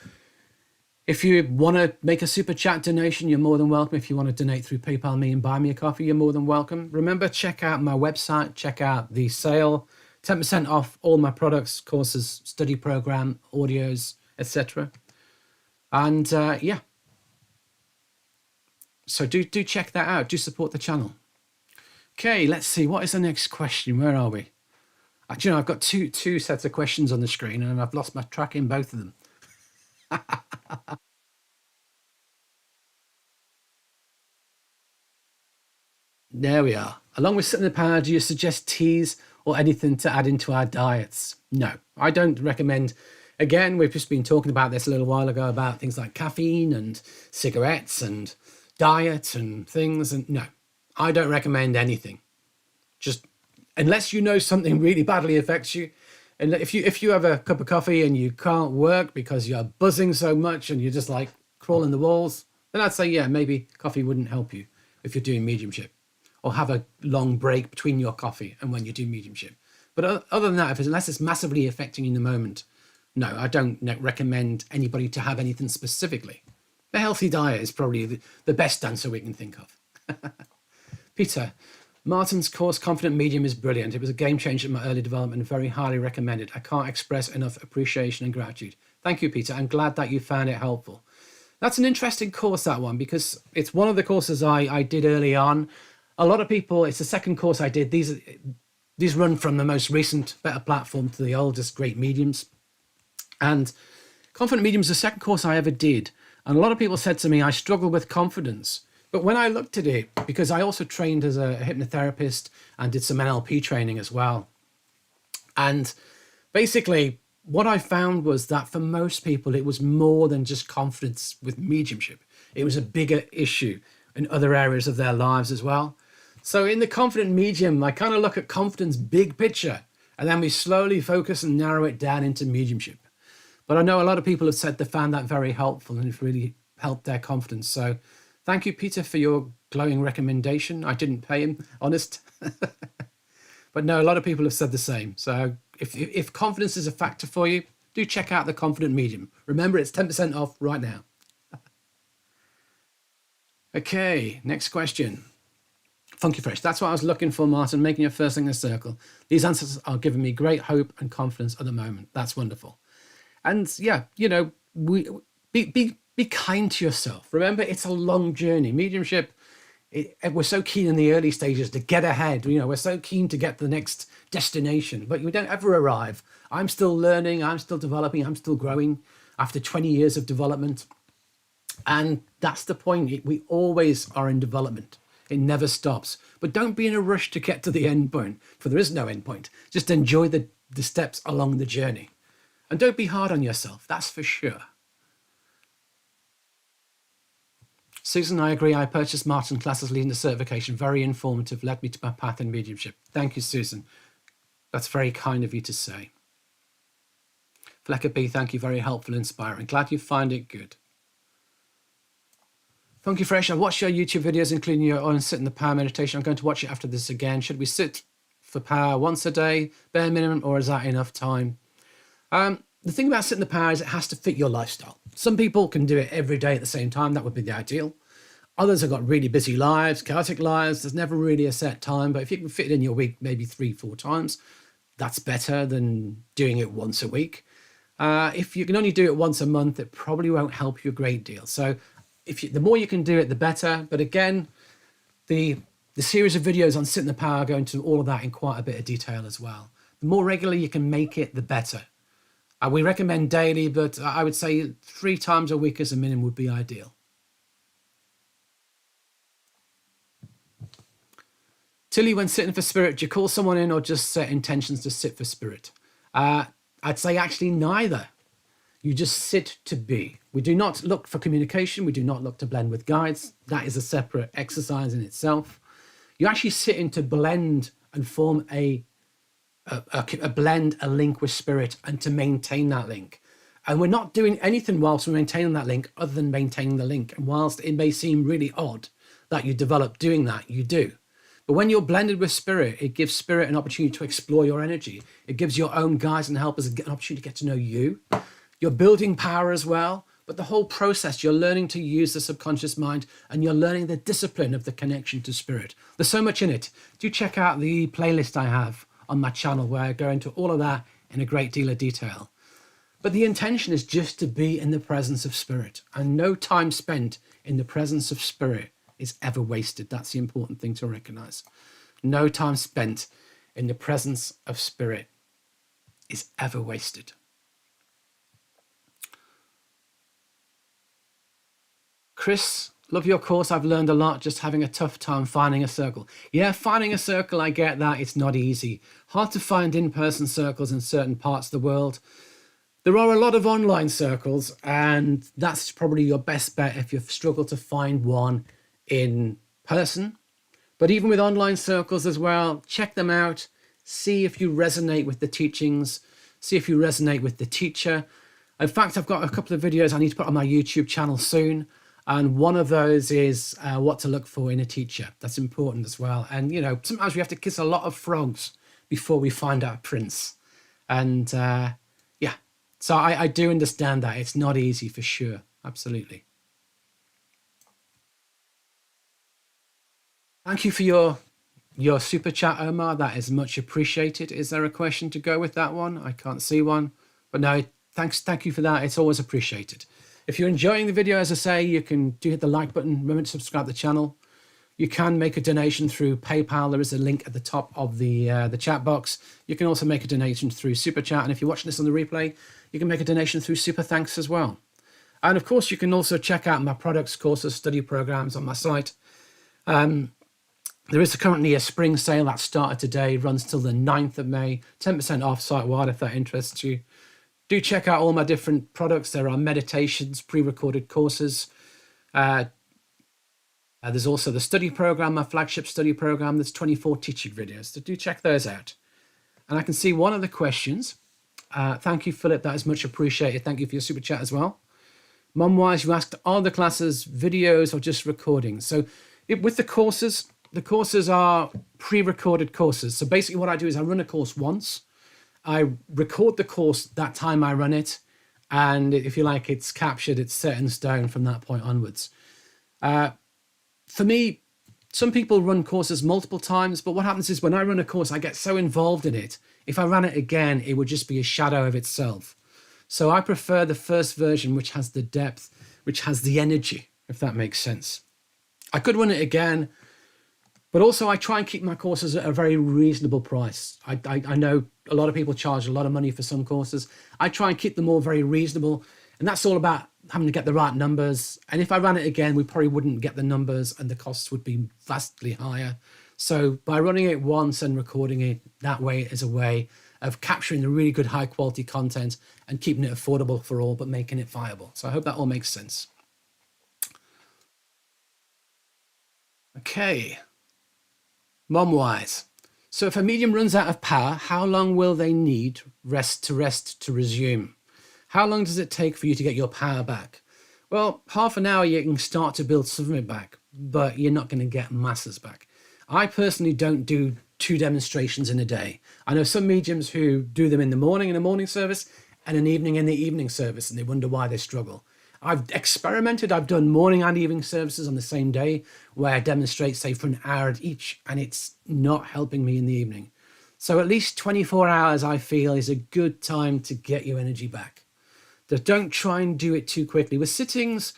want to make a super chat donation, you're more than welcome. If you want to donate through PayPal me and buy me a coffee, you're more than welcome. Remember, check out my website, check out the sale, 10% off all my products, courses, study program, audios, etc. And yeah. So do check that out. Do support the channel. Okay, let's see. What is the next question? Where are we? Actually, I've got two sets of questions on the screen, and I've lost my track in both of them. There we are. Along with sitting in the power, do you suggest teas or anything to add into our diets? No, I don't recommend. Again, we've just been talking about this a little while ago about things like caffeine and cigarettes and diet and things. And no, I don't recommend anything. Just unless you know something really badly affects you. And if you have a cup of coffee and you can't work because you're buzzing so much and you're just like crawling the walls, then I'd say, yeah, maybe coffee wouldn't help you if you're doing mediumship, or have a long break between your coffee and when you do mediumship. But other than that, unless it's massively affecting you in the moment, no, I don't recommend anybody to have anything specifically. The healthy diet is probably the best answer we can think of. Peter, Martin's course, Confident Medium, is brilliant. It was a game changer in my early development and very highly recommended. I can't express enough appreciation and gratitude. Thank you, Peter. I'm glad that you found it helpful. That's an interesting course, that one, because it's one of the courses I did early on. A lot of people, it's the second course I did. These run from the most recent, better platform to the oldest, great mediums. And Confident Medium is the second course I ever did. And a lot of people said to me, I struggle with confidence. But when I looked at it, because I also trained as a hypnotherapist and did some NLP training as well. And basically, what I found was that for most people, it was more than just confidence with mediumship. It was a bigger issue in other areas of their lives as well. So in the Confident Medium, I kind of look at confidence big picture, and then we slowly focus and narrow it down into mediumship. But I know a lot of people have said they found that very helpful and it's really helped their confidence. So thank you, Peter, for your glowing recommendation. I didn't pay him, honest. But no, a lot of people have said the same. So if confidence is a factor for you, do check out the Confident Medium. Remember, it's 10% off right now. Okay, next question. Funky Fresh. That's what I was looking for, Martin, making your first thing in a circle. These answers are giving me great hope and confidence at the moment. That's wonderful. And yeah, you know, be kind to yourself. Remember, it's a long journey. Mediumship, we're so keen in the early stages to get ahead. You know, we're so keen to get to the next destination, but we don't ever arrive. I'm still learning. I'm still developing. I'm still growing after 20 years of development. And that's the point. We always are in development. It never stops. But don't be in a rush to get to the end point, for there is no end point. Just enjoy the steps along the journey. And don't be hard on yourself, that's for sure. Susan, I agree. I purchased Martin classes leading to certification. Very informative, led me to my path in mediumship. Thank you, Susan. That's very kind of you to say. Flecker B, thank you. Very helpful, inspiring. Glad you find it good. Funky Fresh, I've watched your YouTube videos, including your on sit in the power meditation. I'm going to watch it after this again. Should we sit for power once a day, bare minimum, or is that enough time? The thing about sitting in the power is it has to fit your lifestyle. Some people can do it every day at the same time. That would be the ideal. Others have got really busy lives, chaotic lives. There's never really a set time. But if you can fit it in your week, maybe 3-4 times, that's better than doing it once a week. If you can only do it once a month, it probably won't help you a great deal. So the more you can do it, the better. But again, the series of videos on Sit in the Power go into all of that in quite a bit of detail as well. The more regularly you can make it, the better. We recommend daily, but I would say 3 times a week as a minimum would be ideal. Tilly, when sitting for spirit, do you call someone in or just set intentions to sit for spirit? I'd say actually neither. You just sit to be. We do not look for communication. We do not look to blend with guides. That is a separate exercise in itself. You actually sit in to blend and form a link with spirit and to maintain that link. And we're not doing anything whilst we're maintaining that link other than maintaining the link. And whilst it may seem really odd that you develop doing that, you do. But when you're blended with spirit, it gives spirit an opportunity to explore your energy. It gives your own guides and helpers an opportunity to get to know you. You're building power as well. But the whole process, you're learning to use the subconscious mind and you're learning the discipline of the connection to spirit. There's so much in it. Do check out the playlist I have on my channel where I go into all of that in a great deal of detail. But the intention is just to be in the presence of spirit, and no time spent in the presence of spirit is ever wasted. That's the important thing to recognize. No time spent in the presence of spirit is ever wasted. Chris, love your course. I've learned a lot, just having a tough time finding a circle. Yeah, finding a circle, I get that. It's not easy. Hard to find in-person circles in certain parts of the world. There are a lot of online circles, and that's probably your best bet if you struggle to find one in person. But even with online circles as well, check them out. See if you resonate with the teachings. See if you resonate with the teacher. In fact, I've got a couple of videos I need to put on my YouTube channel soon. And one of those is what to look for in a teacher. That's important as well. And, you know, sometimes we have to kiss a lot of frogs before we find our prince. And yeah, so I do understand that. It's not easy for sure. Absolutely. Thank you for your super chat, Omar. That is much appreciated. Is there a question to go with that one? I can't see one. But no, thank you for that. It's always appreciated. If you're enjoying the video, as I say, you can hit the like button. Remember to subscribe to the channel. You can make a donation through PayPal. There is a link at the top of the chat box. You can also make a donation through Super Chat. And if you're watching this on the replay, you can make a donation through Super Thanks as well. And of course, you can also check out my products, courses, study programs on my site. There is currently a spring sale that started today, runs till the 9th of May, 10% off site-wide if that interests you. Do check out all my different products. There are meditations, pre-recorded courses. There's also the study program, my flagship study program. There's 24 teaching videos, so do check those out. And I can see one of the questions. Thank you, Philip. That is much appreciated. Thank you for your super chat as well. Mum-wise, you asked, are the classes videos or just recordings? So with the courses are pre-recorded courses. So basically what I do is I run a course once. I record the course that time I run it. And if you like, it's captured, it's set in stone from that point onwards. For me, some people run courses multiple times, but what happens is when I run a course, I get so involved in it. If I ran it again, it would just be a shadow of itself. So I prefer the first version, which has the depth, which has the energy, if that makes sense. I could run it again, but also I try and keep my courses at a very reasonable price. I know a lot of people charge a lot of money for some courses. I try and keep them all very reasonable. And that's all about having to get the right numbers. And if I ran it again, we probably wouldn't get the numbers and the costs would be vastly higher. So by running it once and recording it that way is a way of capturing the really good high quality content and keeping it affordable for all, but making it viable. So I hope that all makes sense. Okay. Mom-wise. So if a medium runs out of power, how long will they need rest to resume? How long does it take for you to get your power back? Well, half an hour you can start to build some of it back, but you're not going to get masses back. I personally don't do 2 demonstrations in a day. I know some mediums who do them in the morning service and an evening in the evening service, and they wonder why they struggle. I've experimented. I've done morning and evening services on the same day where I demonstrate, say, for an hour each, and it's not helping me in the evening. So at least 24 hours, I feel, is a good time to get your energy back. Don't try and do it too quickly. With sittings,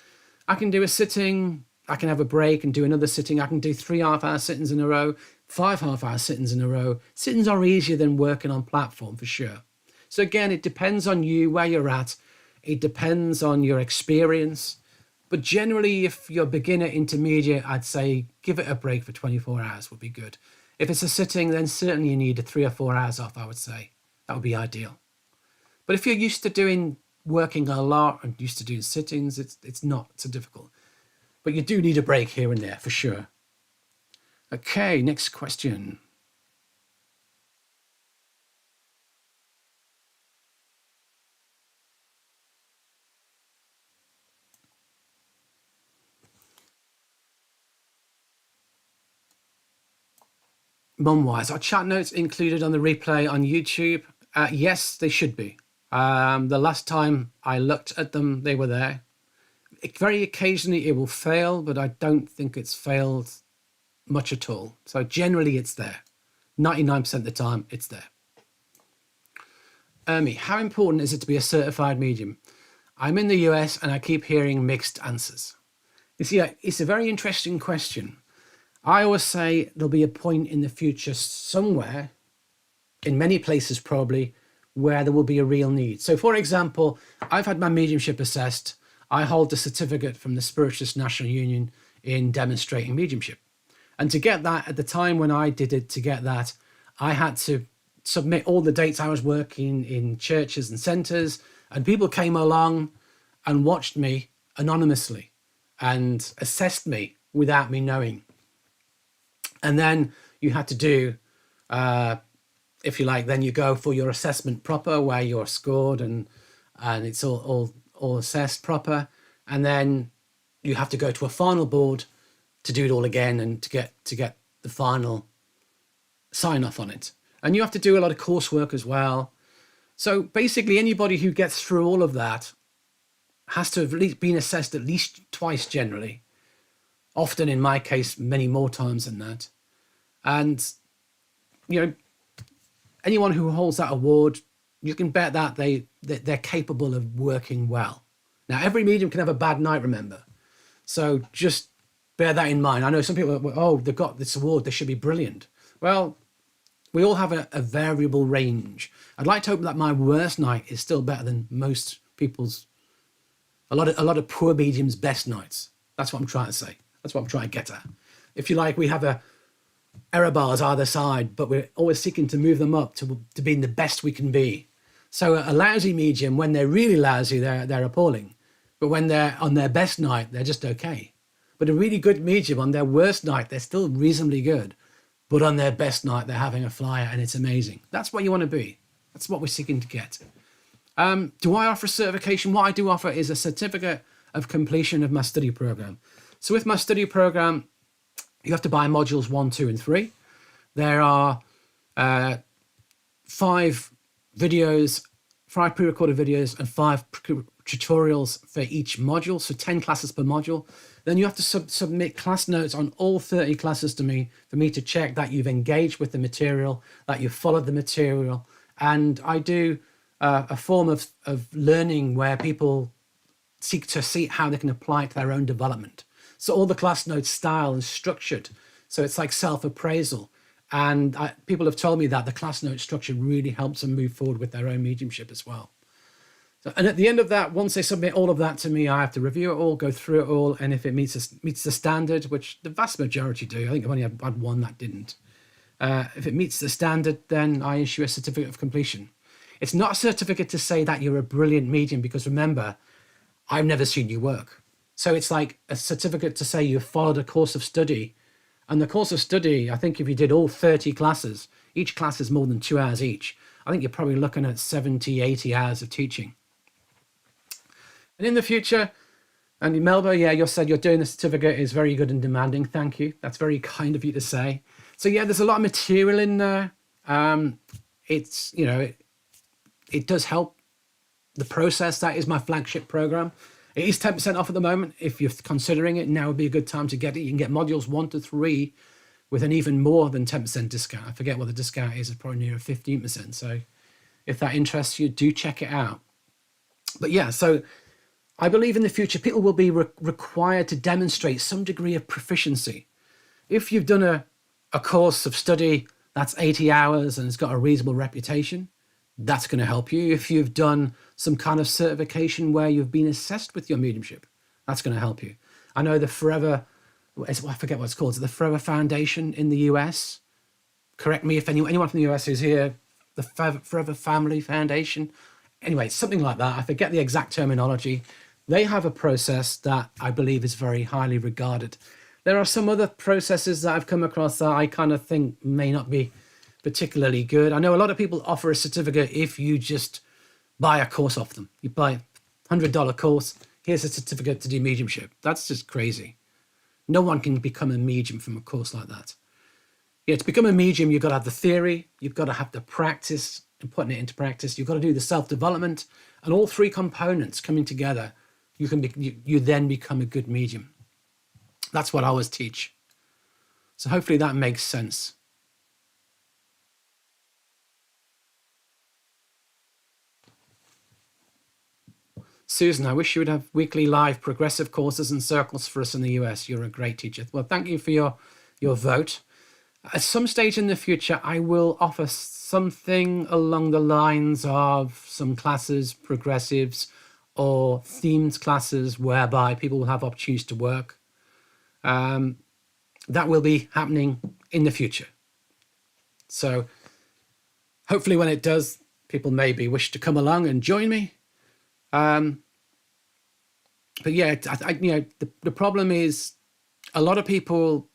I can do a sitting, I can have a break and do another sitting. I can do 3 half-hour sittings in a row, 5 half-hour sittings in a row. Sittings are easier than working on platform for sure. So again, it depends on you, where you're at. It depends on your experience. But generally, if you're beginner, intermediate, I'd say give it a break for 24 hours would be good. If it's a sitting, then certainly you need 3 or 4 hours off, I would say. That would be ideal. But if you're used to working a lot and used to doing sittings, it's not so difficult. But you do need a break here and there for sure. Okay, next question. Mum-wise, are chat notes included on the replay on YouTube? Yes, they should be. The last time I looked at them, they were there. Very occasionally it will fail, but I don't think it's failed much at all. So generally it's there. 99% of the time, it's there. How important is it to be a certified medium? I'm in the US and I keep hearing mixed answers. You see, it's a very interesting question. I always say there'll be a point in the future somewhere, in many places probably, where there will be a real need. So for example, I've had my mediumship assessed. I hold a certificate from the Spiritualist National Union in demonstrating mediumship. And to get that, at the time when I did it, to get that, I had to submit all the dates I was working in churches and centres, and people came along and watched me anonymously and assessed me without me knowing. And then you had to do, if you like, then you go for your assessment proper, where you're scored and it's all assessed proper. And then you have to go to a final board to do it all again and to get the final sign off on it. And you have to do a lot of coursework as well. So basically anybody who gets through all of that has to have at least been assessed at least twice generally. Often in my case, many more times than that. And, you know, anyone who holds that award, you can bet that they're capable of working well. Now, every medium can have a bad night, remember. So just bear that in mind. I know some people are, oh, they've got this award, they should be brilliant. Well, we all have a variable range. I'd like to hope that my worst night is still better than most people's, a lot of poor mediums' best nights. That's what I'm trying to say. That's what I'm trying to get at. If you like, we have error bars either side, but we're always seeking to move them up to being the best we can be. So a lousy medium, when they're really lousy, they're appalling. But when they're on their best night, they're just okay. But a really good medium, on their worst night, they're still reasonably good. But on their best night, they're having a flyer and it's amazing. That's what you want to be. That's what we're seeking to get. Do I offer certification? What I do offer is a certificate of completion of my study program. So with my study program, you have to buy modules 1, 2, and 3. There are 5 videos, 5 pre-recorded videos, and 5 tutorials for each module. So 10 classes per module. Then you have to submit class notes on all 30 classes to me for me to check that you've engaged with the material, that you've followed the material. And I do a form of learning where people seek to see how they can apply it to their own development. So all the class notes style and structured. So it's like self-appraisal. And people have told me that the class note structure really helps them move forward with their own mediumship as well. So, and at the end of that, once they submit all of that to me, I have to review it all, go through it all. And if it meets the standard, which the vast majority do, I think I've only had one that didn't. If it meets the standard, then I issue a certificate of completion. It's not a certificate to say that you're a brilliant medium, because remember, I've never seen you work. So it's like a certificate to say you've followed a course of study. And the course of study, I think if you did all 30 classes, each class is more than 2 hours each. I think you're probably looking at 70, 80 hours of teaching. And in the future, and Melba, yeah, you said you're doing the certificate is very good and demanding. Thank you. That's very kind of you to say. So yeah, there's a lot of material in there. It's, you know, it does help the process. That is my flagship program. It is 10% off at the moment. If you're considering it, now would be a good time to get it. You can get modules 1 to 3 with an even more than 10% discount. I forget what the discount is. It's probably near 15%. So if that interests you, do check it out. But yeah, so I believe in the future, people will be required to demonstrate some degree of proficiency. If you've done a course of study that's 80 hours and it's got a reasonable reputation, that's going to help you. If you've done some kind of certification where you've been assessed with your mediumship, that's going to help you. I know the Forever, I forget what it's called, the Forever Foundation in the US. Correct me if anyone from the US who's here, the Forever Family Foundation. Anyway, something like that. I forget the exact terminology. They have a process that I believe is very highly regarded. There are some other processes that I've come across that I kind of think may not be particularly good. I know a lot of people offer a certificate if you just buy a course off them. You buy a $100 course, here's a certificate to do mediumship. That's just crazy. No one can become a medium from a course like that. Yeah, to become a medium, you've got to have the theory, you've got to have the practice and putting it into practice, you've got to do the self-development, and all 3 components coming together, you then become a good medium. That's what I always teach. So hopefully that makes sense. Susan, I wish you would have weekly live progressive courses and circles for us in the US. You're a great teacher. Well, thank you for your vote. At some stage in the future, I will offer something along the lines of some classes, progressives, or themed classes whereby people will have opportunities to work. That will be happening in the future. So hopefully when it does, people maybe wish to come along and join me. But yeah, the problem is a lot of people,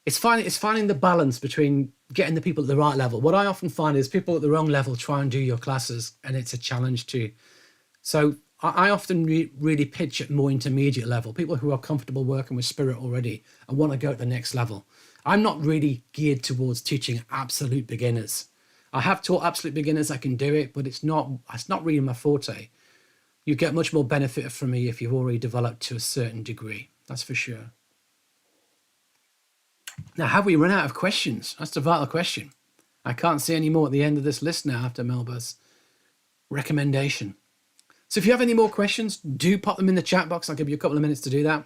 it's finding the balance between getting the people at the right level. What I often find is people at the wrong level try and do your classes, and it's a challenge too. So I often really pitch at more intermediate level, people who are comfortable working with spirit already and want to go at the next level. I'm not really geared towards teaching absolute beginners. I have taught absolute beginners, I can do it, but it's not really my forte. You get much more benefit from me if you've already developed to a certain degree, that's for sure. Now, have we run out of questions? That's the vital question. I can't see any more at the end of this list now after Melba's recommendation. So if you have any more questions, do pop them in the chat box. I'll give you a couple of minutes to do that.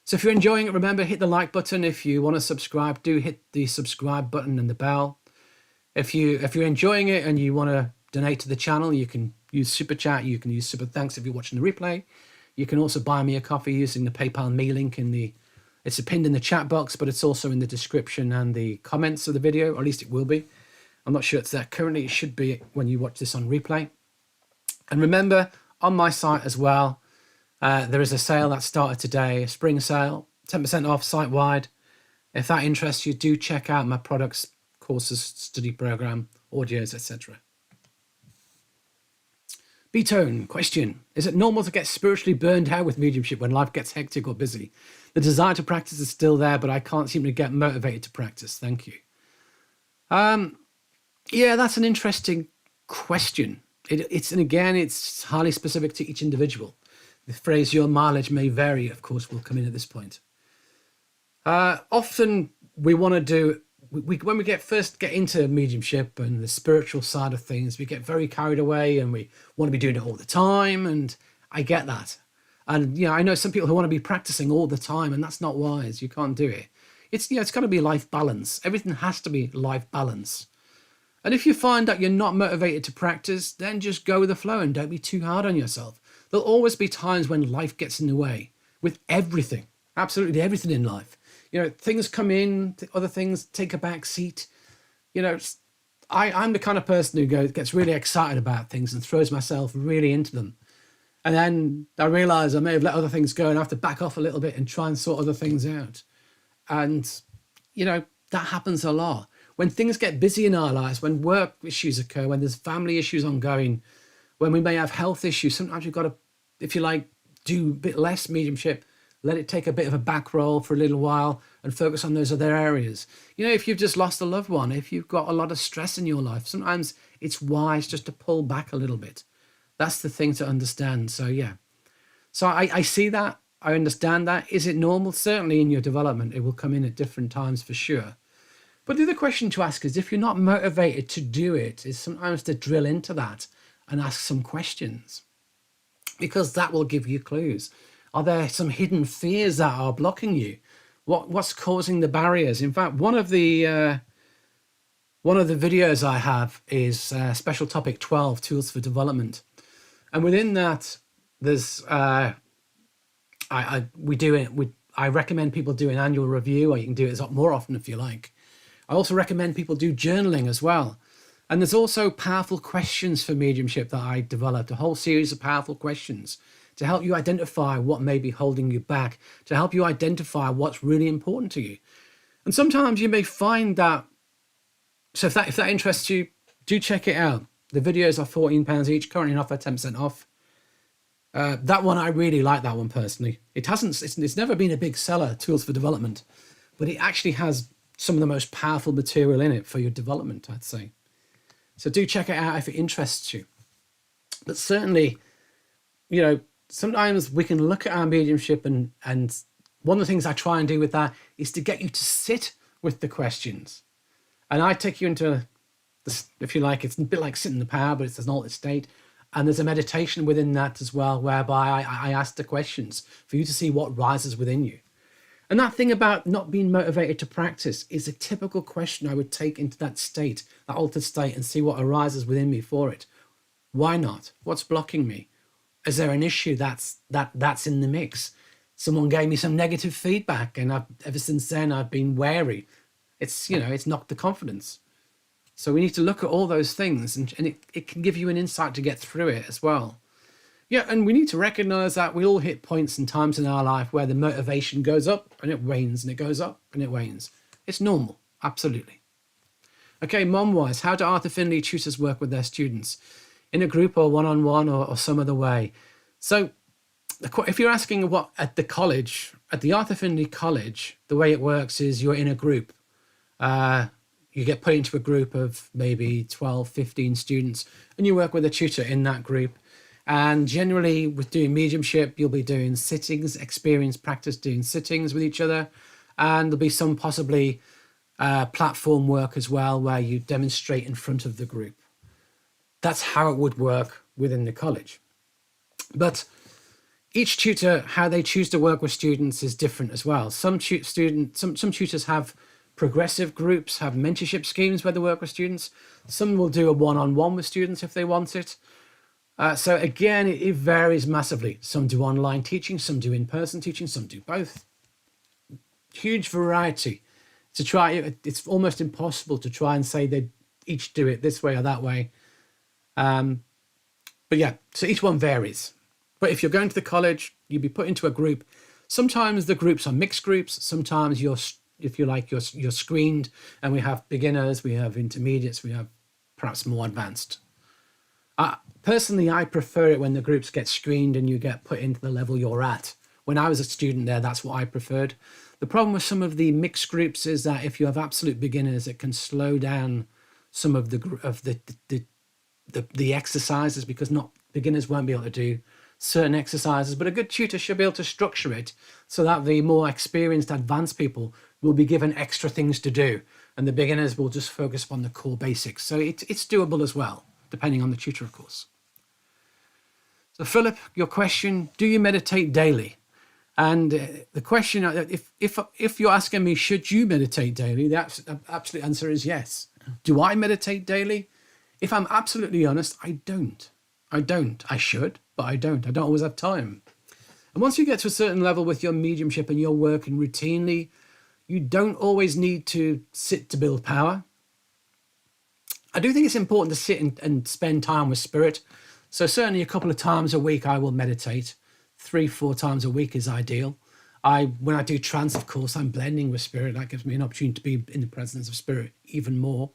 So if you're enjoying it, remember, hit the like button. If you want to subscribe, do hit the subscribe button and the bell. If you're enjoying it and you want to donate to the channel, you can use Super Chat. You can use Super Thanks if you're watching the replay. You can also buy me a coffee using the PayPal me link it's pinned in the chat box, but it's also in the description and the comments of the video, or at least it will be. I'm not sure it's there currently. It should be when you watch this on replay. And remember, on my site as well, there is a sale that started today, a spring sale, 10% off site-wide. If that interests you, do check out my products, courses, study program, audios, etc. B-Tone, question. Is it normal to get spiritually burned out with mediumship when life gets hectic or busy? The desire to practice is still there, but I can't seem to get motivated to practice. Thank you. Yeah, that's an interesting question. It's highly specific to each individual. The phrase "your mileage may vary," of course, will come in at this point. Often we want to do, when we first get into mediumship and the spiritual side of things, we get very carried away and we want to be doing it all the time. And I get that. And, I know some people who want to be practicing all the time, and that's not wise. You can't do it. It's got to be life balance. Everything has to be life balance. And if you find that you're not motivated to practice, then just go with the flow and don't be too hard on yourself. There'll always be times when life gets in the way with everything, absolutely everything in life. Things come in, other things take a back seat. I'm the kind of person who gets really excited about things and throws myself really into them. And then I realize I may have let other things go and I have to back off a little bit and try and sort other things out. And, that happens a lot. When things get busy in our lives, when work issues occur, when there's family issues ongoing, when we may have health issues, sometimes you've got to, if you like, do a bit less mediumship, let it take a bit of a back roll for a little while and focus on those other areas. If you've just lost a loved one, if you've got a lot of stress in your life, sometimes it's wise just to pull back a little bit. That's the thing to understand. So, yeah. So I see that. I understand that. Is it normal? Certainly in your development, it will come in at different times for sure. But the other question to ask is, if you're not motivated to do it, is sometimes to drill into that and ask some questions, because that will give you clues. Are there some hidden fears that are blocking you? What's causing the barriers? In fact, one of the videos I have is special topic 12, tools for development. And within that, there's I recommend people do an annual review, or you can do it more often if you like. I also recommend people do journaling as well. And there's also powerful questions for mediumship that I developed, a whole series of powerful questions to help you identify what may be holding you back, to help you identify what's really important to you. And sometimes you may find that, so if that interests you, do check it out. The videos are £14 each, currently on offer, 10% off. That one, I really like that one personally. It's never been a big seller, Tools for Development, but it actually has some of the most powerful material in it for your development, I'd say. So do check it out if it interests you. But certainly, sometimes we can look at our mediumship and one of the things I try and do with that is to get you to sit with the questions. And I take you into this, if you like, it's a bit like sitting in the power, but it's an altered state. And there's a meditation within that as well, whereby I ask the questions for you to see what rises within you. And that thing about not being motivated to practice is a typical question I would take into that state, that altered state, and see what arises within me for it. Why not? What's blocking me? Is there an issue that's in the mix? Someone gave me some negative feedback, and ever since then I've been wary. It's knocked the confidence. So we need to look at all those things, and it can give you an insight to get through it as well. Yeah, and we need to recognize that we all hit points and times in our life where the motivation goes up and it wanes, and it goes up and it wanes. It's normal, absolutely. Okay, mom-wise, how do Arthur Findlay tutors work with their students? In a group or one-on-one or some other way? So if you're asking what at the college, at the Arthur Findlay College, the way it works is you're in a group. You get put into a group of maybe 12, 15 students, and you work with a tutor in that group. And generally with doing mediumship, you'll be doing sittings, experience practice, doing sittings with each other. And there'll be some possibly platform work as well, where you demonstrate in front of the group. That's how it would work within the college. But each tutor, how they choose to work with students is different as well. Some tutors have progressive groups, have mentorship schemes where they work with students. Some will do a one-on-one with students if they want it. So again, it varies massively. Some do online teaching, some do in-person teaching, some do both. Huge variety. To try it, it's almost impossible to try and say they each do it this way or that way. But yeah, so each one varies. But if you're going to the college, you'll be put into a group. Sometimes the groups are mixed groups. Sometimes you're screened, and we have beginners, we have intermediates, we have perhaps more advanced. Personally, I prefer it when the groups get screened and you get put into the level you're at. When I was a student there, that's what I preferred. The problem with some of the mixed groups is that if you have absolute beginners, it can slow down some of the exercises, because not beginners won't be able to do certain exercises. But a good tutor should be able to structure it so that the more experienced, advanced people will be given extra things to do, and the beginners will just focus on the core basics. So it's doable as well, depending on the tutor, of course. So Philip, your question, do you meditate daily? And the question, if you're asking me, should you meditate daily? The absolute answer is yes. Do I meditate daily? If I'm absolutely honest, I don't. I should, but I don't. I don't always have time. And once you get to a certain level with your mediumship and you're working routinely, you don't always need to sit to build power. I do think it's important to sit and spend time with spirit. So certainly a couple of times a week I will meditate. 3-4 times a week is ideal. When I do trance, of course, I'm blending with spirit. That gives me an opportunity to be in the presence of spirit even more.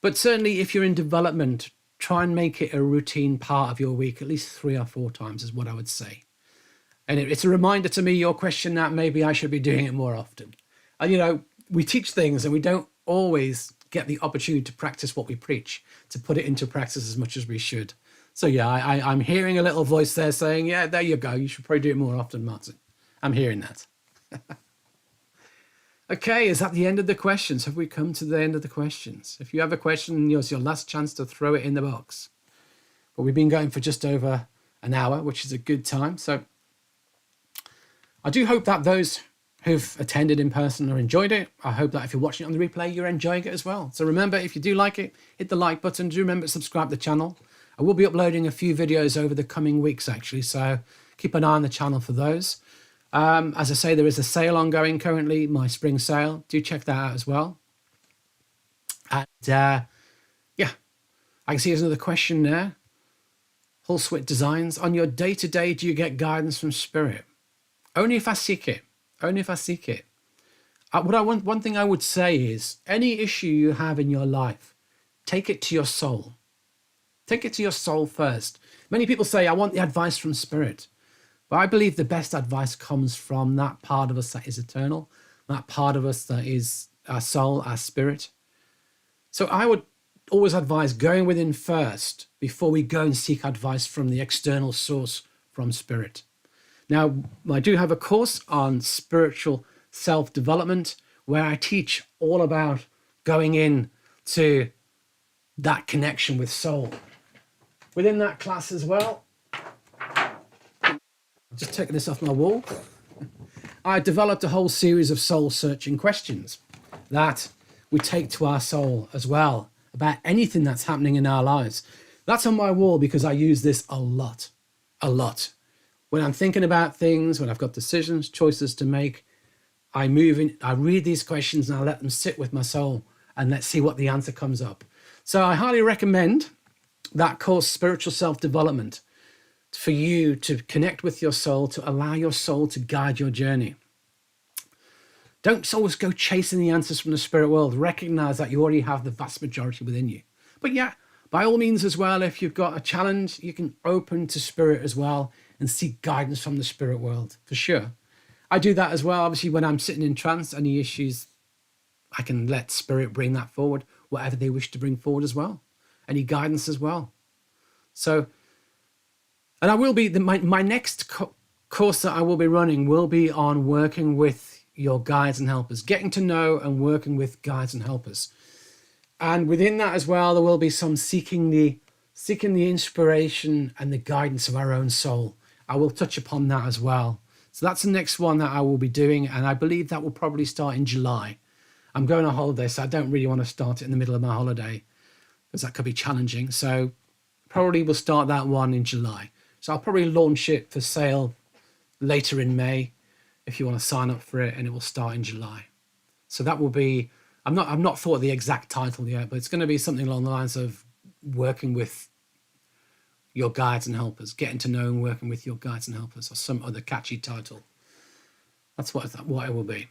But certainly if you're in development, try and make it a routine part of your week, at least 3 or 4 times is what I would say. And it's a reminder to me, your question, that maybe I should be doing it more often. And, we teach things and we don't always get the opportunity to practice what we preach, to put it into practice as much as we should. So yeah, I'm hearing a little voice there saying, yeah, there you go. You should probably do it more often, Martin. I'm hearing that. Okay, is that the end of the questions? Have we come to the end of the questions? If you have a question, it's your last chance to throw it in the box. But we've been going for just over an hour, which is a good time. So I do hope that those who've attended in person or enjoyed it, I hope that if you're watching it on the replay, you're enjoying it as well. So remember, if you do like it, hit the like button. Do remember to subscribe to the channel. I will be uploading a few videos over the coming weeks, actually, so keep an eye on the channel for those. As I say, there is a sale ongoing currently, my spring sale. Do check that out as well. And yeah, I can see there's another question there. Hull Swit Designs. On your day-to-day, do you get guidance from spirit? Only if I seek it. Only if I seek it. One thing I would say is, any issue you have in your life, take it to your soul. Take it to your soul first. Many people say, I want the advice from spirit. But I believe the best advice comes from that part of us that is eternal, that part of us that is our soul, our spirit. So I would always advise going within first before we go and seek advice from the external source, from spirit. Now, I do have a course on spiritual self-development where I teach all about going in to that connection with soul. within that class as well, just taking this off my wall, I developed a whole series of soul searching questions that we take to our soul as well about anything that's happening in our lives. That's on my wall because I use this a lot. When I'm thinking about things, when I've got decisions, choices to make, I read these questions and I let them sit with my soul and let's see what the answer comes up. So I highly recommend that course, Spiritual Self-Development, for you to connect with your soul, to allow your soul to guide your journey. Don't always go chasing the answers from the spirit world. Recognize that you already have the vast majority within you. But yeah, by all means as well, if you've got a challenge, you can open to spirit as well and seek guidance from the spirit world, for sure. I do that as well. Obviously, when I'm sitting in trance, any issues, I can let spirit bring that forward, whatever they wish to bring forward as well. Any guidance as well. So, and I will be, my next course that I will be running will be on working with your guides and helpers, getting to know and working with guides and helpers. And within that as well, there will be some seeking the inspiration and the guidance of our own soul. I will touch upon that as well. So that's the next one that I will be doing. And I believe that will probably start in July. I'm going on holiday, so I don't really want to start it in the middle of my holiday because that could be challenging. So probably we'll start that one in July. So I'll probably launch it for sale later in May if you want to sign up for it, and it will start in July. So that will be, I'm not thought of the exact title yet, but it's going to be something along the lines of working with your guides and helpers, getting to know and working with your guides and helpers, or some other catchy title. That's what it will be.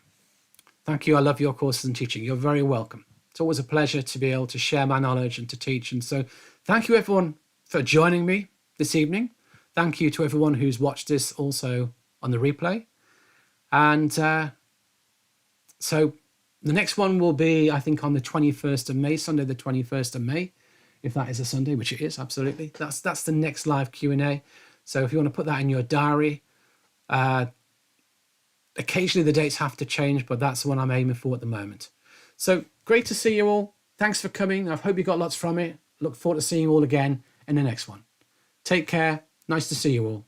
Thank you. I love your courses and teaching. You're very welcome. It's always a pleasure to be able to share my knowledge and to teach. And so thank you everyone for joining me this evening. Thank you to everyone who's watched this also on the replay. And so the next one will be, I think, on the 21st of May, Sunday, the 21st of May, if that is a Sunday, which it is, absolutely. That's the next live Q&A. So if you want to put that in your diary, occasionally the dates have to change, but that's the one I'm aiming for at the moment. So great to see you all. Thanks for coming. I hope you got lots from it. Look forward to seeing you all again in the next one. Take care. Nice to see you all.